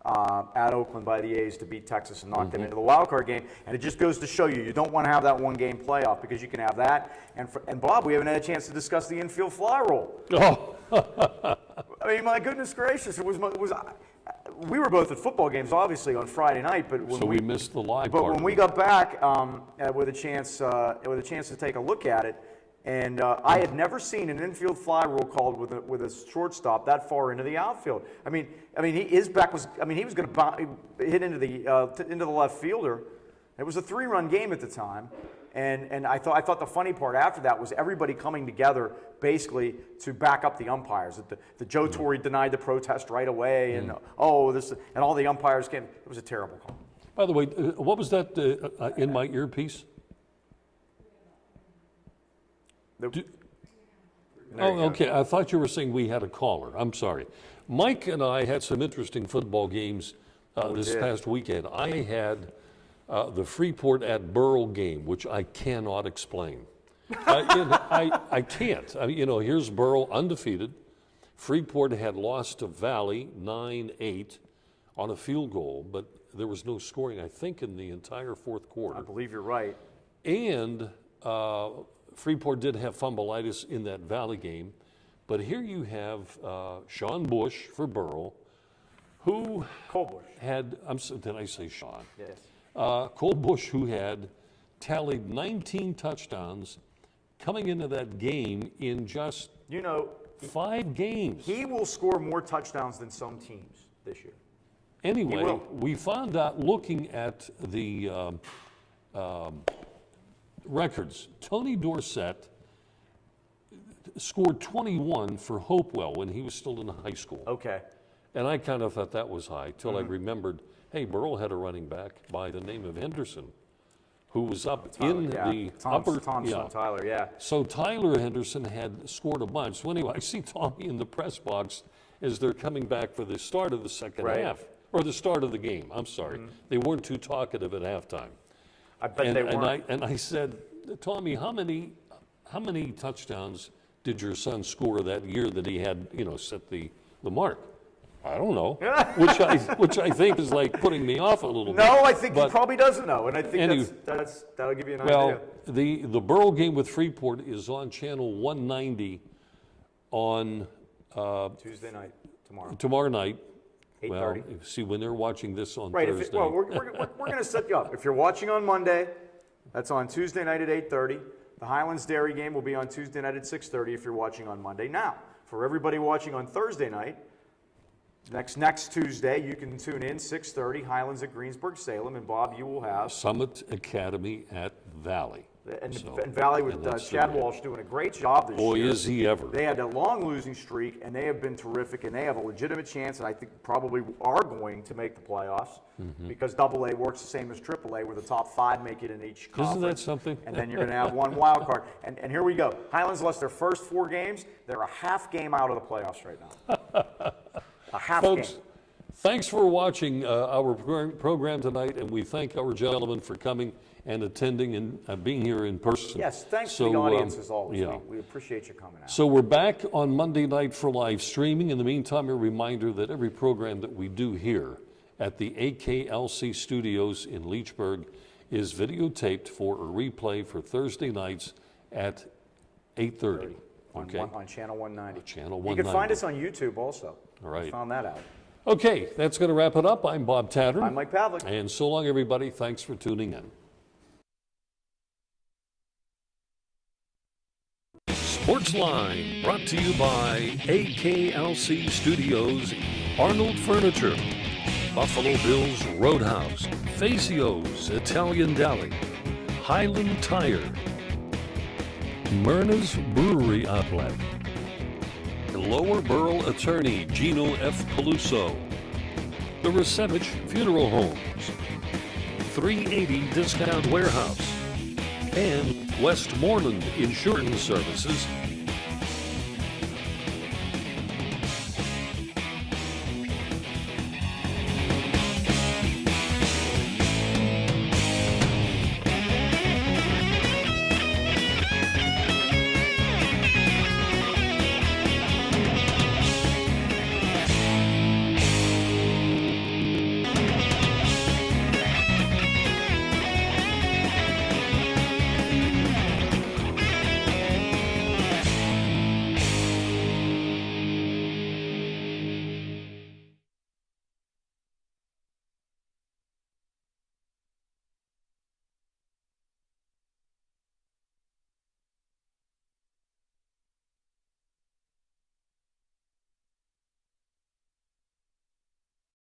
Oakland by the A's to beat Texas and knock them into the wild card game. And it just goes to show you don't want to have that 1-game playoff, because you can have that. And Bob, we haven't had a chance to discuss the infield fly rule. Oh. I mean, my goodness gracious, we were both at football games, obviously, on Friday night, but when we missed the live But part when we got back with a chance to take a look at it, and I had never seen an infield fly rule called with a shortstop that far into the outfield. I mean, his back was. I mean, he was going to hit into the left fielder. It was a 3-run game at the time, and I thought the funny part after that was everybody coming together basically to back up the umpires. The Joe Torre denied the protest right away, and and all the umpires came. It was a terrible call. By the way, what was that in my earpiece? Okay. I thought you were saying we had a caller. I'm sorry. Mike and I had some interesting football games this past weekend. I had the Freeport at Burrell game, which I cannot explain. I can't. I mean, here's Burrell undefeated. Freeport had lost to Valley 9-8 on a field goal, but there was no scoring, I think, in the entire fourth quarter. I believe you're right. And Freeport did have fumbleitis in that Valley game, but here you have Sean Bush for Burrell, who Cole Bush had. Did I say Sean? Yes. Cole Bush, who had tallied 19 touchdowns coming into that game in just 5 games. He will score more touchdowns than some teams this year. Anyway, we found out looking at the records, Tony Dorsett scored 21 for Hopewell when he was still in high school. Okay. And I kind of thought that was high till I remembered, hey, Burrell had a running back by the name of Henderson who was up in the upper... Tyler, yeah. So Tyler Henderson had scored a bunch. So anyway, I see Tommy in the press box as they're coming back for the start of the second half, or the start of the game. I'm sorry. They weren't too talkative at halftime. I bet they weren't. And I said, Tommy, how many touchdowns did your son score that year that he had, set the mark? I don't know, which I think is like putting me off a little bit. No, I think he probably doesn't know, and I think that'll give you an idea. Well, the Burrell game with Freeport is on channel 190 on Tuesday night, tomorrow. Tomorrow night. 8:30. Well, see, when they're watching this on right, Thursday. We're going to set you up. If you're watching on Monday, that's on Tuesday night at 8:30. The Highlands Dairy game will be on Tuesday night at 6:30 if you're watching on Monday. Now, for everybody watching on Thursday night, next Tuesday, you can tune in, 6:30, Highlands at Greensburg, Salem, and Bob, you will have Summit Academy at Valley. And Valley with Chad Walsh doing a great job this year. Boy, is he ever. They had a long losing streak, and they have been terrific, and they have a legitimate chance, and I think probably are going to make the playoffs because AA works the same as AAA, where the top 5 make it in each conference. Isn't that something? And then you're going to have one wild card. And here we go. Highlands lost their first 4 games. They're a half game out of the playoffs right now. A half Folks, game. Thanks for watching our program tonight, and we thank our gentlemen for coming and attending and being here in person. Yes, thanks to the audience as always. We appreciate you coming out. So we're back on Monday night for live streaming. In the meantime, a reminder that every program that we do here at the AKLC studios in Leechburg is videotaped for a replay for Thursday nights at 8:30. Okay. On channel 190. Channel 190. You can find us on YouTube also. All right. I found that out. Okay, that's going to wrap it up. I'm Bob Tattern. I'm Mike Pavlik. And so long, everybody. Thanks for tuning in. Sportsline, brought to you by AKLC Studios, Arnold Furniture, Buffalo Bills Roadhouse, Fazio's Italian Deli, Highland Tire, Myrna's Brewery Outlet, Lower Burrell Attorney Gino F. Peluso, the Resevich Funeral Homes, 380 Discount Warehouse, and Westmoreland Insurance Services